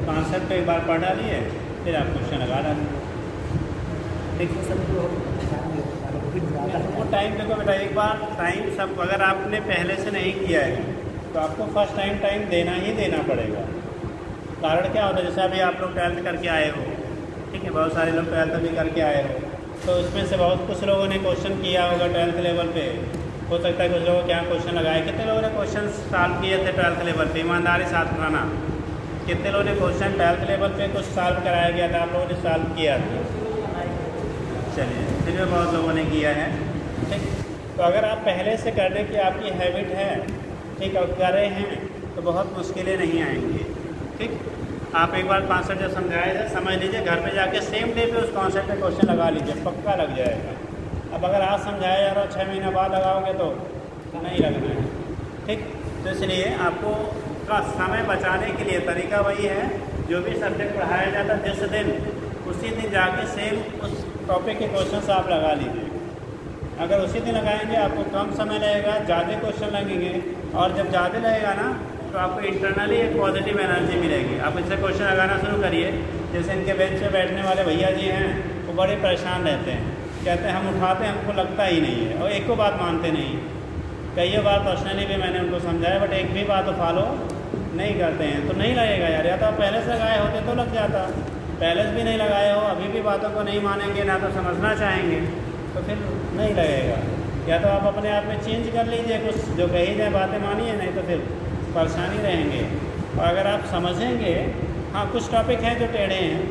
कॉन्सेप्ट एक बार पढ़ डालिए, फिर आप क्वेश्चन लगा डालिए। ठीक है, वो टाइम देखो बेटा, एक बार टाइम सब अगर आपने पहले से नहीं किया है तो आपको फर्स्ट टाइम देना ही देना पड़ेगा। कारण क्या होता है, जैसे अभी आप लोग 12th करके आए हो, ठीक है, बहुत सारे लोग 12th भी करके आए हो, तो उसमें से बहुत कुछ लोगों ने क्वेश्चन किया होगा 12th लेवल पे। हो सकता है कुछ लोगों के यहाँ क्वेश्चन लगाए। कितने लोगों ने क्वेश्चन सॉल्व किए थे 12th लेवल पे? ईमानदारी साथ बताना, कितने लोगों ने क्वेश्चन 12th लेवल पे कुछ सॉल्व कराया गया था, आप लोगों ने सॉल्व किया था? चलिए, फिर भी बहुत लोगों ने किया है। ठीक, तो अगर आप पहले से करने की आपकी हैबिट है, ठीक, और कर रहे हैं, तो बहुत मुश्किलें नहीं आएंगी। ठीक, आप एक बार कॉन्सेप्ट जब समझाया जाए, समझ लीजिए, घर पे जाके सेम डे पे उस कॉन्सेप्ट पे क्वेश्चन लगा लीजिए, पक्का लग जाएगा। अब अगर आज समझाया जा रहा 6 महीना बाद लगाओगे तो नहीं लगना है। ठीक, तो इसलिए आपको का समय बचाने के लिए तरीका वही है, जो भी सब्जेक्ट पढ़ाया जाता है जिस दिन, उसी दिन जाके सेम उस टॉपिक के क्वेश्चन आप लगा लीजिए। अगर उसी दिन लगाएंगे आपको कम समय लगेगा, ज़्यादा क्वेश्चन लगेंगे, और जब ज़्यादा लगेगा ना तो आपको इंटरनली एक पॉजिटिव एनर्जी मिलेगी। आप इससे क्वेश्चन लगाना शुरू करिए। जैसे इनके बेंच पे बैठने वाले भैया जी हैं, वो बड़े परेशान रहते हैं, कहते हैं हम उठाते हैं, हमको लगता ही नहीं है, और एक को बात मानते नहीं। कई बार पर्सनली भी मैंने उनको समझाया, बट एक भी बात फॉलो नहीं करते हैं, तो नहीं लगेगा यार। या तो आप पहले से लगाए होते तो लग जाता, पहले से भी नहीं लगाए हो, अभी भी बातों को नहीं मानेंगे, ना तो समझना चाहेंगे, तो फिर नहीं लगेगा। या तो आप अपने आप में चेंज कर लीजिए, कुछ जो कही जाए बातें मानिए, नहीं तो फिर परेशानी रहेंगे। और अगर आप समझेंगे, हाँ कुछ टॉपिक हैं जो टेढ़े हैं,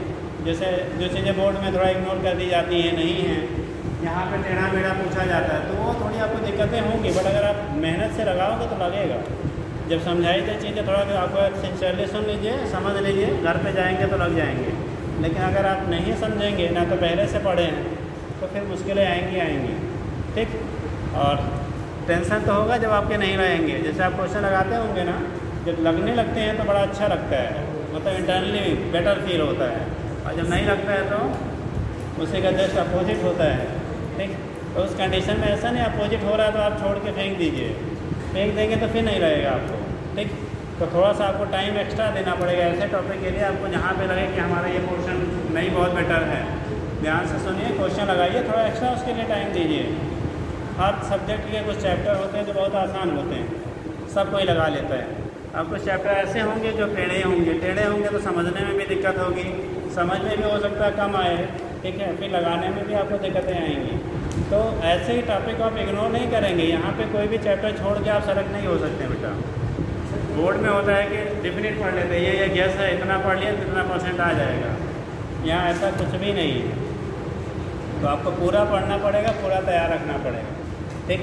जैसे जो चीज़ें बोर्ड में थोड़ा इग्नोर कर दी जाती हैं, नहीं हैं, यहाँ पे टेढ़ा मेढ़ा पूछा जाता है, तो वो थोड़ी आपको दिक्कतें होंगी, बट अगर आप मेहनत से लगाओगे तो लगेगा। जब समझाई जाए चीज़ें थोड़ा आपको सिंसियरली सुन लीजिए, समझ लीजिए, घर पे जाएंगे तो लग जाएंगे। लेकिन अगर आप नहीं समझेंगे, ना तो पहले से पढ़े हैं, तो फिर मुश्किलें आएंगी। ठीक, और टेंशन तो होगा जब आपके नहीं लगेंगे। जैसे आप क्वेश्चन लगाते होंगे ना, जब लगने लगते हैं तो बड़ा अच्छा लगता है, मतलब इंटरनली बेटर फील होता है, और जब नहीं लगता है तो उसी का जस्ट अपोजिट होता है। ठीक, तो उस कंडीशन में ऐसा नहीं अपोजिट हो रहा है तो आप छोड़ के फेंक दीजिए, फेंक देंगे तो फिर नहीं लगेगा आपको। ठीक, तो थोड़ा सा आपको टाइम एक्स्ट्रा देना पड़ेगा ऐसे टॉपिक के लिए, आपको जहाँ पे लगे कि हमारा ये पोर्शन नहीं बहुत बेटर है, ध्यान से सुनिए, क्वेश्चन लगाइए, थोड़ा एक्स्ट्रा उसके लिए टाइम दीजिए। हर सब्जेक्ट के कुछ चैप्टर होते हैं जो बहुत आसान होते हैं, सब कोई लगा लेता है। अब कुछ चैप्टर ऐसे होंगे जो टेढ़े होंगे तो समझने में भी दिक्कत होगी, समझ में भी हो सकता है कम आए, ठीक है, फिर लगाने में भी आपको दिक्कतें आएंगी। तो ऐसे ही टॉपिक को आप इग्नोर नहीं करेंगे, यहाँ पे कोई भी चैप्टर छोड़ के आप सेलेक्ट नहीं हो सकते बेटा। बोर्ड में होता है कि डिफिनिट पढ़ लेते हैं, ये गैस है, इतना पढ़ लिया तो इतना % आ जाएगा, यहाँ ऐसा कुछ भी नहीं है। तो आपको पूरा पढ़ना पड़ेगा, पूरा तैयार रखना पड़ेगा। ठीक,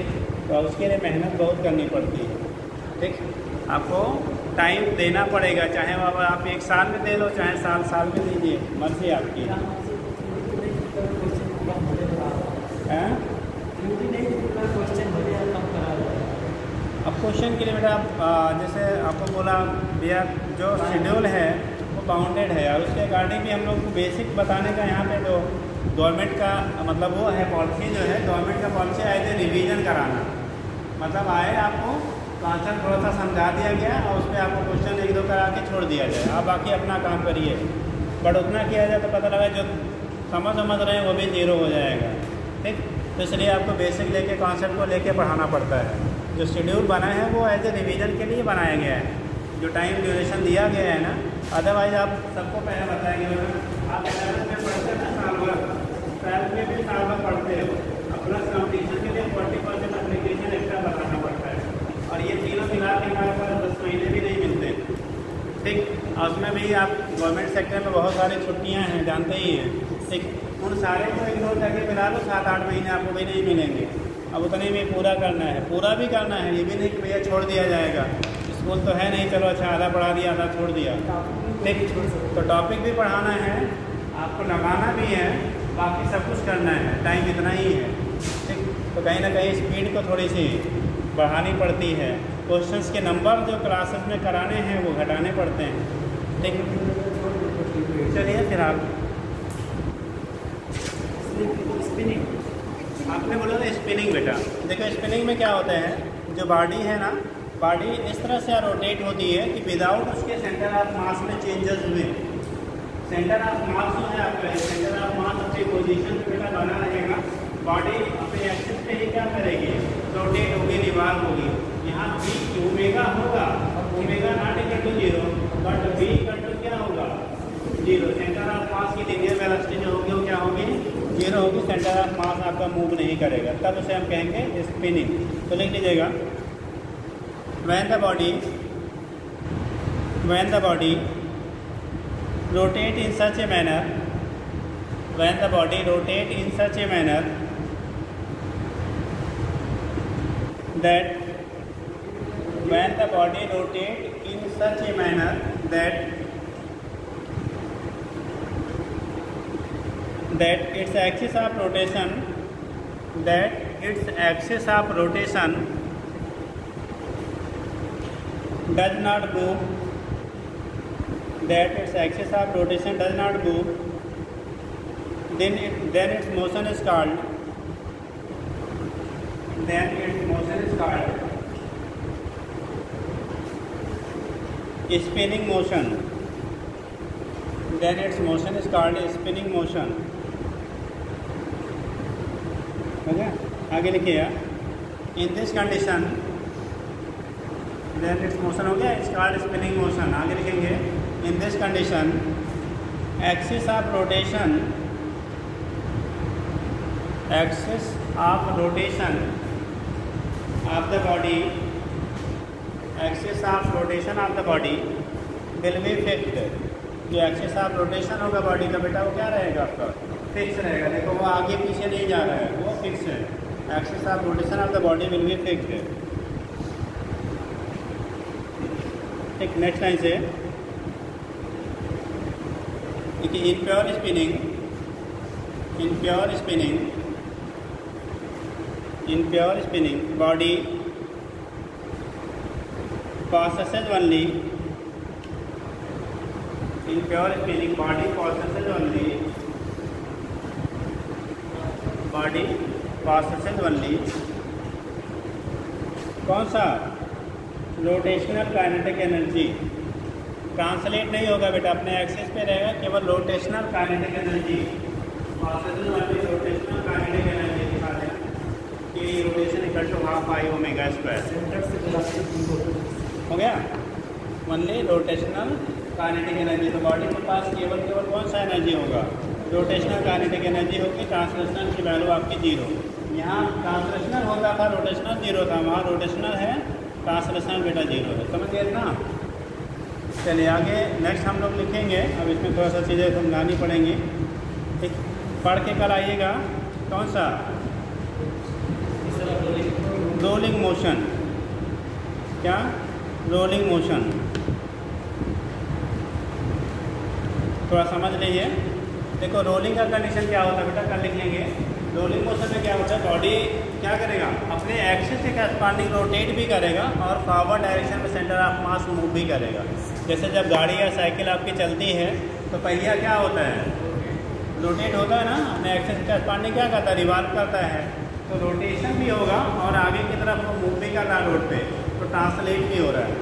तो उसके लिए मेहनत बहुत करनी पड़ती है। ठीक, आपको टाइम देना पड़ेगा, चाहे वो आप 1 साल में दे लो, चाहे साल में दीजिए, मर्जी आपकी। अब क्वेश्चन के लिए बेटा आप जैसे आपको बोला भैया, जो शेड्यूल है वो बाउंडेड है, और उसके अकॉर्डिंग भी हम लोग को बेसिक बताने का यहाँ पे जो गवर्नमेंट का मतलब वो है पॉलिसी, जो है गवर्नमेंट का पॉलिसी आए थे रिवीजन कराना, मतलब आए आपको कॉन्सेप्ट थोड़ा सा समझा दिया गया और उस पर आपको क्वेश्चन 1-2 करा के छोड़ दिया जाए, आप बाकी अपना काम करिए। बट उतना किया जाए तो पता लगा जो समझ रहे हैं वो भी 0 हो जाएगा। ठीक, तो इसलिए आपको बेसिक लेके कॉन्सेप्ट को लेके पढ़ाना पड़ता है। जो शेड्यूल बना है वो एज ए रिवीजन के लिए बनाया गया है, जो टाइम ड्यूरेशन दिया गया है ना। अदरवाइज आप सबको पहले बताएंगे आप 11th में पढ़ते हैं ना साल भर, 12th में भी साल भर पढ़ते हो, प्लस कॉम्पिटिशन के लिए 40% एप्लीकेशन एक्स्ट्रा बताना पड़ता है। और ये तीनों मिला के हमारे पास 10 महीने भी नहीं मिलते, ठीक। और उसमें भी आप गवर्नमेंट सेक्टर में बहुत सारी छुट्टियाँ हैं, जानते ही हैं, ठीक। उन सारे को इग्नोर करके मिला लो, 7-8 महीने आपको भी नहीं मिलेंगे। अब उतने में पूरा करना है, पूरा भी करना है, ये भी नहीं कि भैया छोड़ दिया जाएगा। स्कूल तो है नहीं, चलो अच्छा आधा पढ़ा दिया आधा छोड़ दिया, ठीक। तो टॉपिक भी पढ़ाना है, आपको लगाना भी है, बाकी सब कुछ करना है, टाइम इतना ही है, ठीक। तो कहीं ना कहीं स्पीड को थोड़ी सी बढ़ानी पड़ती है, क्वेश्चंस के नंबर जो क्लासेस में कराने हैं वो घटाने पड़ते हैं, ठीक। चलिए फिर आप स्पिनिंग, आपने बोला था स्पिनिंग। बेटा देखो स्पिनिंग में क्या होता है, जो बॉडी है ना, बॉडी इस तरह से रोटेट होती है कि विदाउट उसके सेंटर ऑफ मास में चेंजेस हुए। सेंटर ऑफ मास जो है आपका, सेंटर ऑफ मास अपनी पोजीशन पे बेटा बना रहेगा, बॉडी अपने एक्सिस पे ही क्या करेगी, रोटेट होगी, रिवॉल्व होगी। यहाँ बी ओमेगा होगा, omega not equal to 0, but B equal to क्या होगा 0। सेंटर ऑफ मास की लीनियर वेलोसिटी जो होगी वो क्या होगी 0 होगी, सेंटर ऑफ मास आपका मूव नहीं करेगा, तब उसे हम कहेंगे स्पिनिंग। तो लिख लीजिएगा, when the body rotate in such a manner, when the body rotate in such a manner that when the body rotate in such a manner that its axis of rotation, that its axis of rotation does not move, that its axis of rotation does not move, then its motion is called, spinning motion. Then its motion is called spinning motion. Okay, आगे लिखिए, in this condition, then its motion हो गया, it's called spinning motion। आगे लिखेंगे, in this condition axis of rotation of the body, axis of rotation of the body will be fixed। जो axis of rotation होगा body का बेटा वो क्या रहेगा आपका, फिक्स रहेगा। देखो वो आगे पीछे नहीं जा रहा है, वो फिक्स है। Axis of rotation of the body will be fixed, ठीक। नेक्स्ट लाइन से देखिए, in pure spinning body possesses only, in pure spinning body possesses only कौन सा, रोटेशनल काइनेटिक एनर्जी। ट्रांसलेट नहीं होगा बेटा, अपने एक्सिस पे रहेगा, केवल rotational kinetic energy, rotational kinetic energy दिखा दें कि rotation equal to half I omega square हो गया। ओनली रोटेशनल काइनेटिक एनर्जी, तो बॉडी के पास केवल कौन सा एनर्जी होगा, रोटेशनल काइनेटिक एनर्जी होगी। ट्रांसलेशनल की वैल्यू आपकी 0। यहाँ ट्रांसलेशनल होता था, रोटेशनल 0 था, वहाँ रोटेशनल है, ट्रांसलेशनल बेटा 0 है। समझ गए ना। चलिए आगे नेक्स्ट हम लोग लिखेंगे। अब इसमें थोड़ा सा चीज़ें समझानी पड़ेंगी, ठीक। पढ़ के कल आइएगा, कौन सा, रोलिंग मोशन। क्या, रोलिंग मोशन, थोड़ा समझ लीजिए। देखो रोलिंग का कंडीशन क्या होता है बेटा, कल लिख लेंगे। रोलिंग मोशन में क्या होता है, बॉडी क्या करेगा, अपने एक्सिस के करस्पॉन्डिंग रोटेट भी करेगा और फॉरवर्ड डायरेक्शन में सेंटर ऑफ मास मूव भी करेगा। जैसे जब गाड़ी या साइकिल आपकी चलती है तो पहिया क्या होता है, रोटेट होता है ना, अपने एक्सिस के करस्पॉन्डिंग क्या करता है, रिवॉल्व करता है। तो रोटेशन भी होगा और आगे की तरफ वो मूव भी कर रहा है रोड पे, तो ट्रांसलेट भी हो रहा है।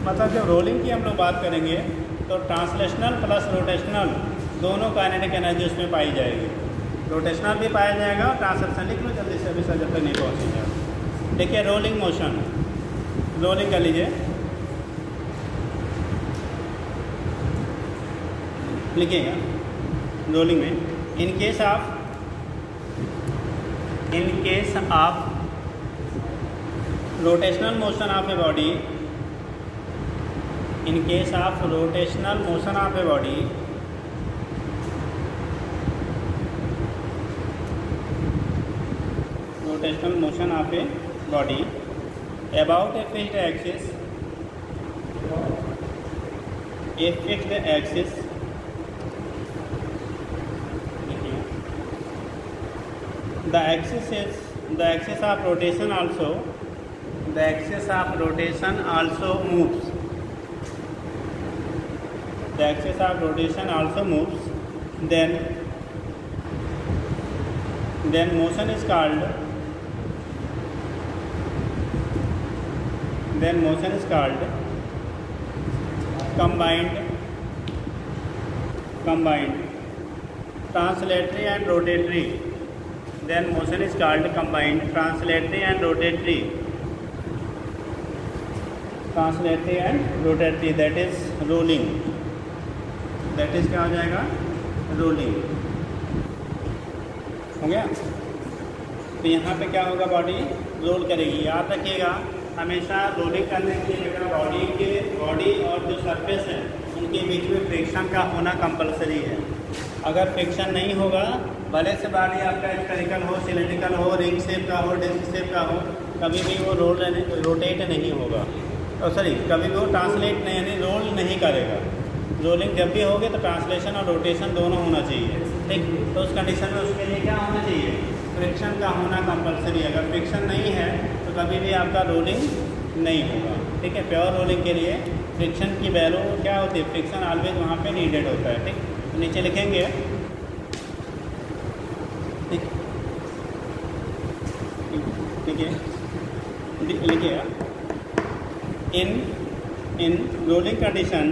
मतलब जब रोलिंग की हम लोग बात करेंगे तो ट्रांसलेशनल प्लस रोटेशनल दोनों काइनेटिक एनर्जी उसमें पाई जाएगी। रोटेशनल भी पाया जाएगा और ट्रांसलेशनल। लिख लो जल्दी से, अभी सर जब तक नहीं पहुँचेंगे। देखिए रोलिंग मोशन, रोलिंग कर लीजिए, लिखिएगा रोलिंग में, in case of rotational motion of a body, in case of rotational motion of a body, rotational motion of a body about a fixed axis, a fixed axis, the axis of rotation also, the axis of rotation also moves, the axis of rotation also moves, then motion is called, combined translatory and rotatory, then motion is called combined translatory and rotatory, that is rolling, that is क्या हो जाएगा, rolling हो गया। तो यहाँ पे क्या होगा, बॉडी रोल करेगी। याद रखिएगा हमेशा रोलिंग करने के लिए बॉडी और जो सरफेस है उनके बीच में फ्रिक्शन का होना कंपलसरी है। अगर फ्रिक्शन नहीं होगा, भले से बॉडी आपका स्फेरिकल हो, सिलेंड्रिकल हो, रिंग शेप का हो, डिस्क शेप का हो, कभी भी वो रोटेट नहीं होगा, और कभी भी वो ट्रांसलेट नहीं, यानी रोल नहीं करेगा। रोलिंग जब भी होगी तो ट्रांसलेशन और रोटेशन दोनों होना चाहिए, ठीक। तो उस कंडीशन में उसके लिए क्या होना चाहिए, फ्रिक्शन का होना कंपलसरी। अगर फ्रिक्शन नहीं है तो कभी भी आपका रोलिंग नहीं होगा, ठीक है। प्योर रोलिंग के लिए फ्रिक्शन की वैल्यू क्या होती है, फ्रिक्शन ऑलवेज वहाँ पे नीडेड होता है, ठीक। तो नीचे लिखेंगे, ठीक है, लिखिएगा in rolling condition,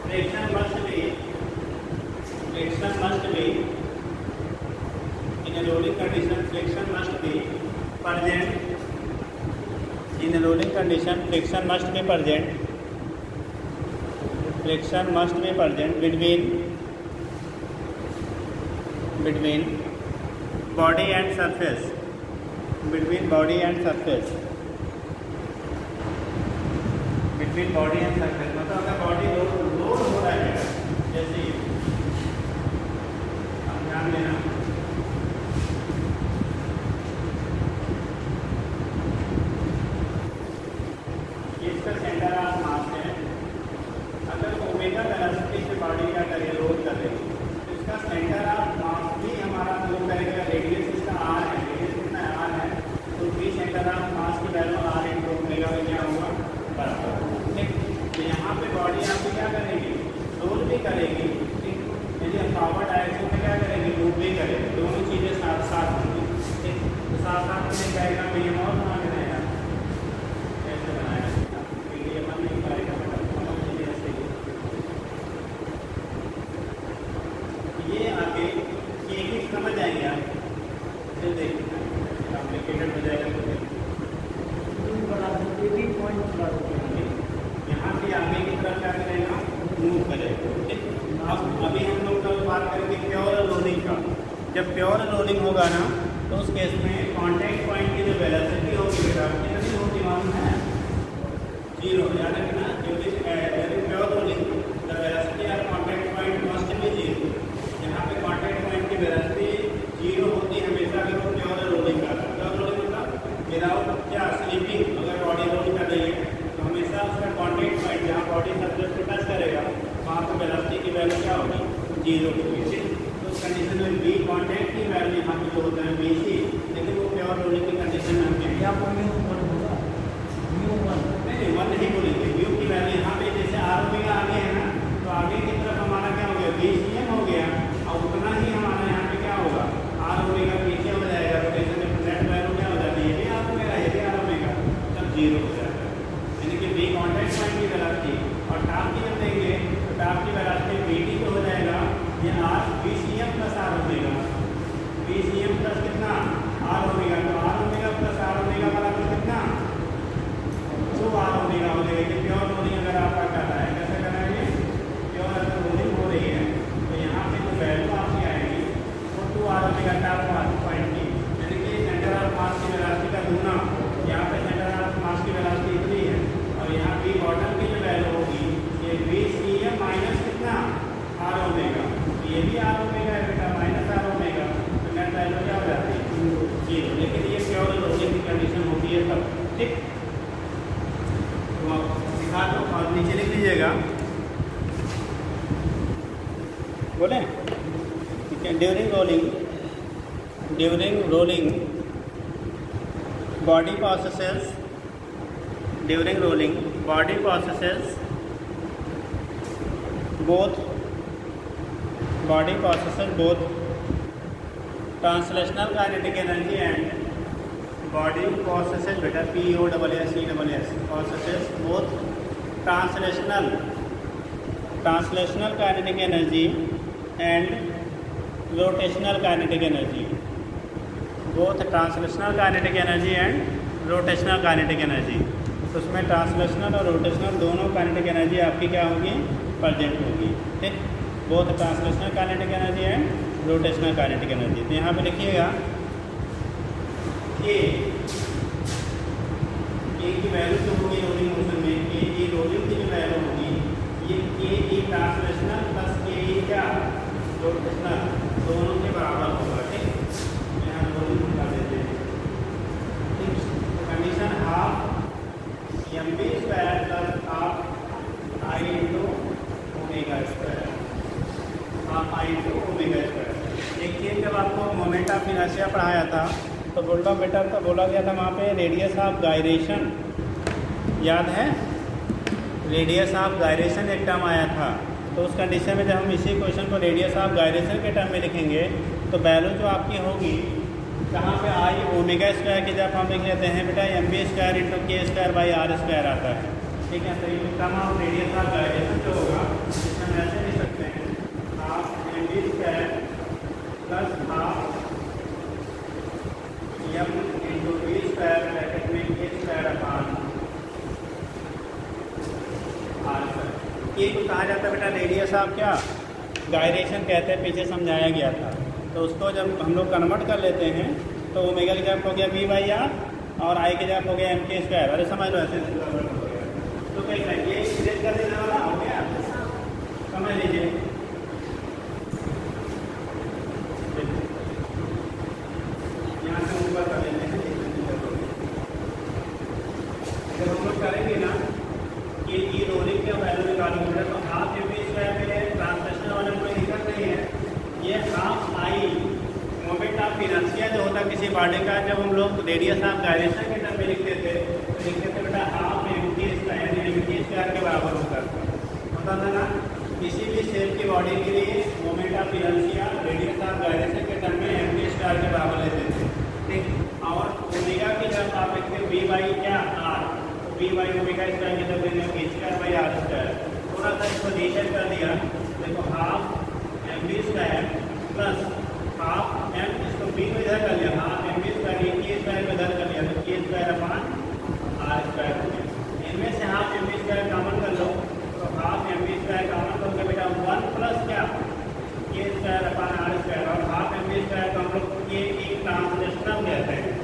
friction must be in a rolling condition, friction must be present in a rolling condition, friction must be present between body and surface, मतलब अगर बॉडी लोड हो रहा है, जैसे आप ध्यान देना, इसका सेंटर ऑफ मास है। अगर ओमेगा वेलोसिटी से बॉडी क्या करेगी, रोल कर रही है, तो इसका सेंटर ऑफ मास भी हमारा रोल करेगा। रेडियस इसका आर है, रेडियस कितना आर है, तो भी सेंटर ऑफ मास की वैल्यू आर इंटू ओमेगा में क्या होगा, बराबर। तो यहाँ पे बॉडी आपको क्या करेगी, रोल भी करेगी, ठीक। यदि हम फॉरवर्ड डायरेक्शन में क्या करेंगे, मूव भी करेंगे, दोनों चीज़ें साथ होंगी, ठीक। तो साथ में डायग्राम में ये और बना के रहेगा, कैसे बनाया, ये मन नहीं पाएगा, ये आगे ये समझ आएंगे आप, देखिए कॉम्प्लिकेटेड हो जाएगा, यहाँ से आगे की तरफ क्या करेगा, मूव करेगा, ठीक। अब अभी हम लोग कल बात करेंगे प्योर रोलिंग का। जब प्योर रोलिंग होगा ना, तो उस केस में कांटेक्ट पॉइंट की जो वेलोसिटी होगी बेटा कितनी होगी, मालूम है, 0। याद रखना, क्योंकि pure rolling the velocity of contact point must be 0। यहाँ पे कांटेक्ट पॉइंट की वेलोसिटी 0 होती है हमेशा, अगर वो प्योर रोलिंग का। प्योर रोलिंग मतलब विदाउट क्या, स्लीपिंग। अगर बॉडी रोल कर रही है तो हमेशा उसका कांटेक्ट पॉइंट जहाँ बॉडी सरफेस को टच करेगा वहाँ पर वेलोसिटी की वैल्यू क्या होगी, 0 होगी, ठीक। तो उस कंडीशन में बी कांटेक्ट की वैल्यू यहाँ पे जो होता है BC, लेकिन वो प्योर रोलिंग की कंडीशन में हम क्या नहीं 1 नहीं बोलेंगे। म्यू की वैल्यू यहाँ पे जैसे आर ओमेगा आगे है ना, तो आगे की तरफ हमारा क्या हो गया, BCM हो गया, और उतना ही हमारा यहाँ पे क्या होगा, आर ओमेगा पीछे हो जाएगा, रोटेशन में नेट वैल्यू क्या हो जाती है, ये भी आर ओमेगा, ये भी आर ओमेगा, तब 0 हो जाएगा। यानी कि बी कांटेक्ट पॉइंट की वेलोसिटी और टॉप की जब देंगे तो टॉप की वेलोसिटी BT को हो जाएगा, ये कितना आर ओमेगा, तो R omega plus R omega बराबर कितना 2 आर ओमेगा हो जाएगा। कि प्योर रोलिंग अगर आपका कहता है, कैसे कराएंगे, प्योर अगर रोलिंग हो रही है तो यहाँ पे जो वैल्यू आपकी आएगी वो 2 आर ओमेगा टॉप पॉइंट की, यानी कि सेंटर ऑफ मास की वेलोसिटी का दूना। यहाँ पे सेंटर ऑफ मास की वेलोसिटी इतनी है और यहाँ बी बॉटम की जो वैल्यू होगी ये बी सी है माइनस कितना आर ओमेगा, तो ये भी आर ओमेगा है बेटा, माइनस आर ओमेगा, तो नेट वैल्यू क्या हो जाती है 0। लेकिन ये प्योर रोलिंग की कंडीशन होती है तब, ठीक। तो आप दिखा दो और नीचे लिख लीजिएगा, बोले ठीक है। During rolling body processes both translational kinetic energy and body processes beta POSS processes both translational kinetic energy and rotational kinetic energy, both translational kinetic energy and rotational kinetic energy। तो उसमें ट्रांसलेशनल और rotational दोनों kinetic energy आपकी क्या होगी, present होगी, ठीक। Both translational kinetic energy and rotational kinetic energy. तो यहाँ पे लिखिएगा के की वैल्यू जो होगी रोलिंग मोशन में, के ई रोलिंग की जो वैल्यू होगी ये के ई ट्रांसलेशनल प्लस के ई क्या रोटेशनल दोनों के बराबर होगा, ठीक। यहाँ रोलिंग बता देते हैं, ठीक। Condition half M B square plus half I into omega square, half I into omega square. एक चीज़ जब आपको मोमेंट ऑफ इनर्शिया पढ़ाया था तो बोला बेटा, तो बोला गया था वहाँ पे रेडियस ऑफ गायरेशन, याद है, रेडियस ऑफ गायरेशन एक टर्म आया था। तो उस कंडीशन में जब हम इसी क्वेश्चन को रेडियस ऑफ गायरेशन के टर्म में लिखेंगे तो वैल्यू जो आपकी होगी कहाँ पे आई ओमेगा स्क्वायर की जब हम लिख लेते हैं बेटा M B square into K square by R square आता है, ठीक है। तो ये term of radius of gyration जो होगा इसमें हम ऐसे लिख सकते हैं half M B square plus half M into B square bracket में K square upon R square. ये को कहा जाता है बेटा रेडियस ऑफ क्या गायरेशन कहते हैं, पीछे समझाया गया था। तो उसको जब हम लोग कन्वर्ट कर लेते हैं तो ओमेगा की जगह हो गया बी बाई आर और आई की जगह हो गया एम के स्क्वायर, अरे समझ लो ऐसे तो कैसा ये सीधे कर देने वाला हो गया, समझ लीजिए। यहाँ से ऊपर कर लेते हैं, जब हम लोग करेंगे ना कि ई रोलिंग का वैल्यू निकालेंगे तो हाफ एम बी स्क्वायर में ट्रांसलेशनल वाले कोई दिक्कत नहीं है। ये half I moment of inertia जो होता है किसी बॉडी का, जब हम लोग रेडियस ऑफ गायरेशन के टर्म में लिखते थे तो लिखते थे बेटा हाफ एम के स्क्वायर, एम के स्क्वायर के बराबर होता था ना। किसी भी शेप की बॉडी के लिए moment of inertia radius of gyration के टर्म में एम के स्क्वायर के बराबर लेते थे, ठीक। और ओमेगा की जब आप लिखते हैं बी बाई क्या आर, तो बी बाई ओमेगा स्क्वायर की जब लेंगे के स्क्वायर बाई आर स्क्वायर। थोड़ा सा इसको नीचे कर दिया, देखो half M B square plus half M, इसको बी को इधर कर लिया, half M B square K square को इधर कर लिया तो के स्क्वायर अपान आर स्क्वायर हो गया। इनमें से half M B square common कर लो तो half M B square common करोगे बेटा 1 प्लस क्या K square upon R square, और हाफ एम बी स्क्वायर को हम लोग के ई ट्रांसलेशनल कहते हैं,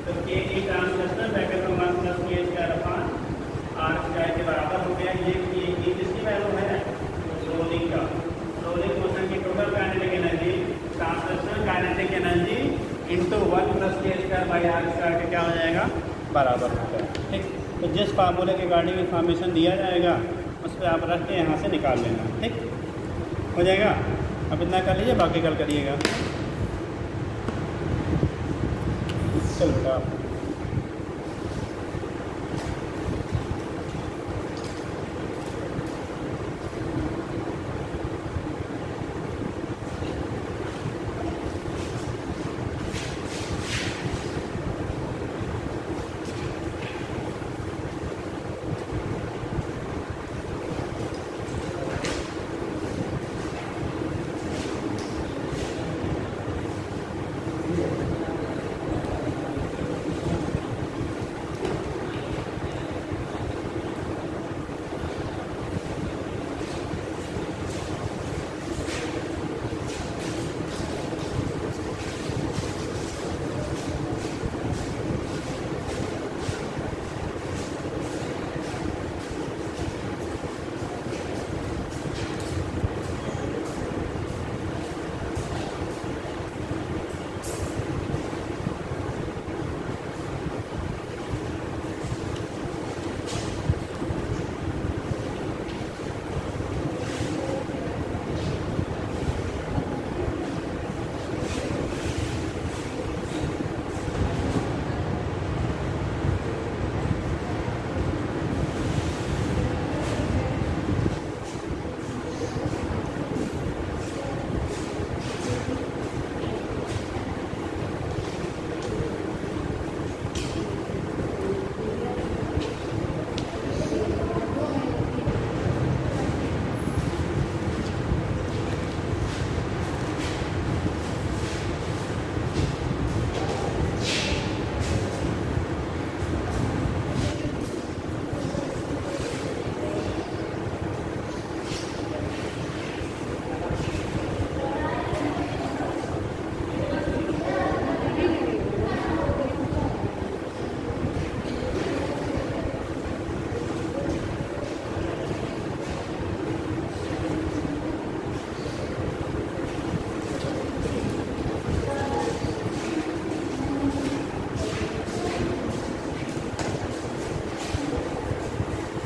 तो के ई ट्रांसलेशनल ब्रैकेट में 1 प्लस के स्क्वायर अपान आर स्क्वायर के बराबर हो गया। ये किसकी वैल्यू है रोलिंग का, रोलिंग मोशन की total kinetic energy translational kinetic energy into 1 plus के स्क्वायर बाई आर स्क्वायर के क्या हो जाएगा बराबर होगा, ठीक। तो जिस फार्मूले के रिगार्डिंग इन्फॉर्मेशन दिया जाएगा उस पर आप रख के यहाँ से निकाल लेना, ठीक हो जाएगा। अब इतना कर लीजिए, बाकी कल करिएगा। चलो बेटा।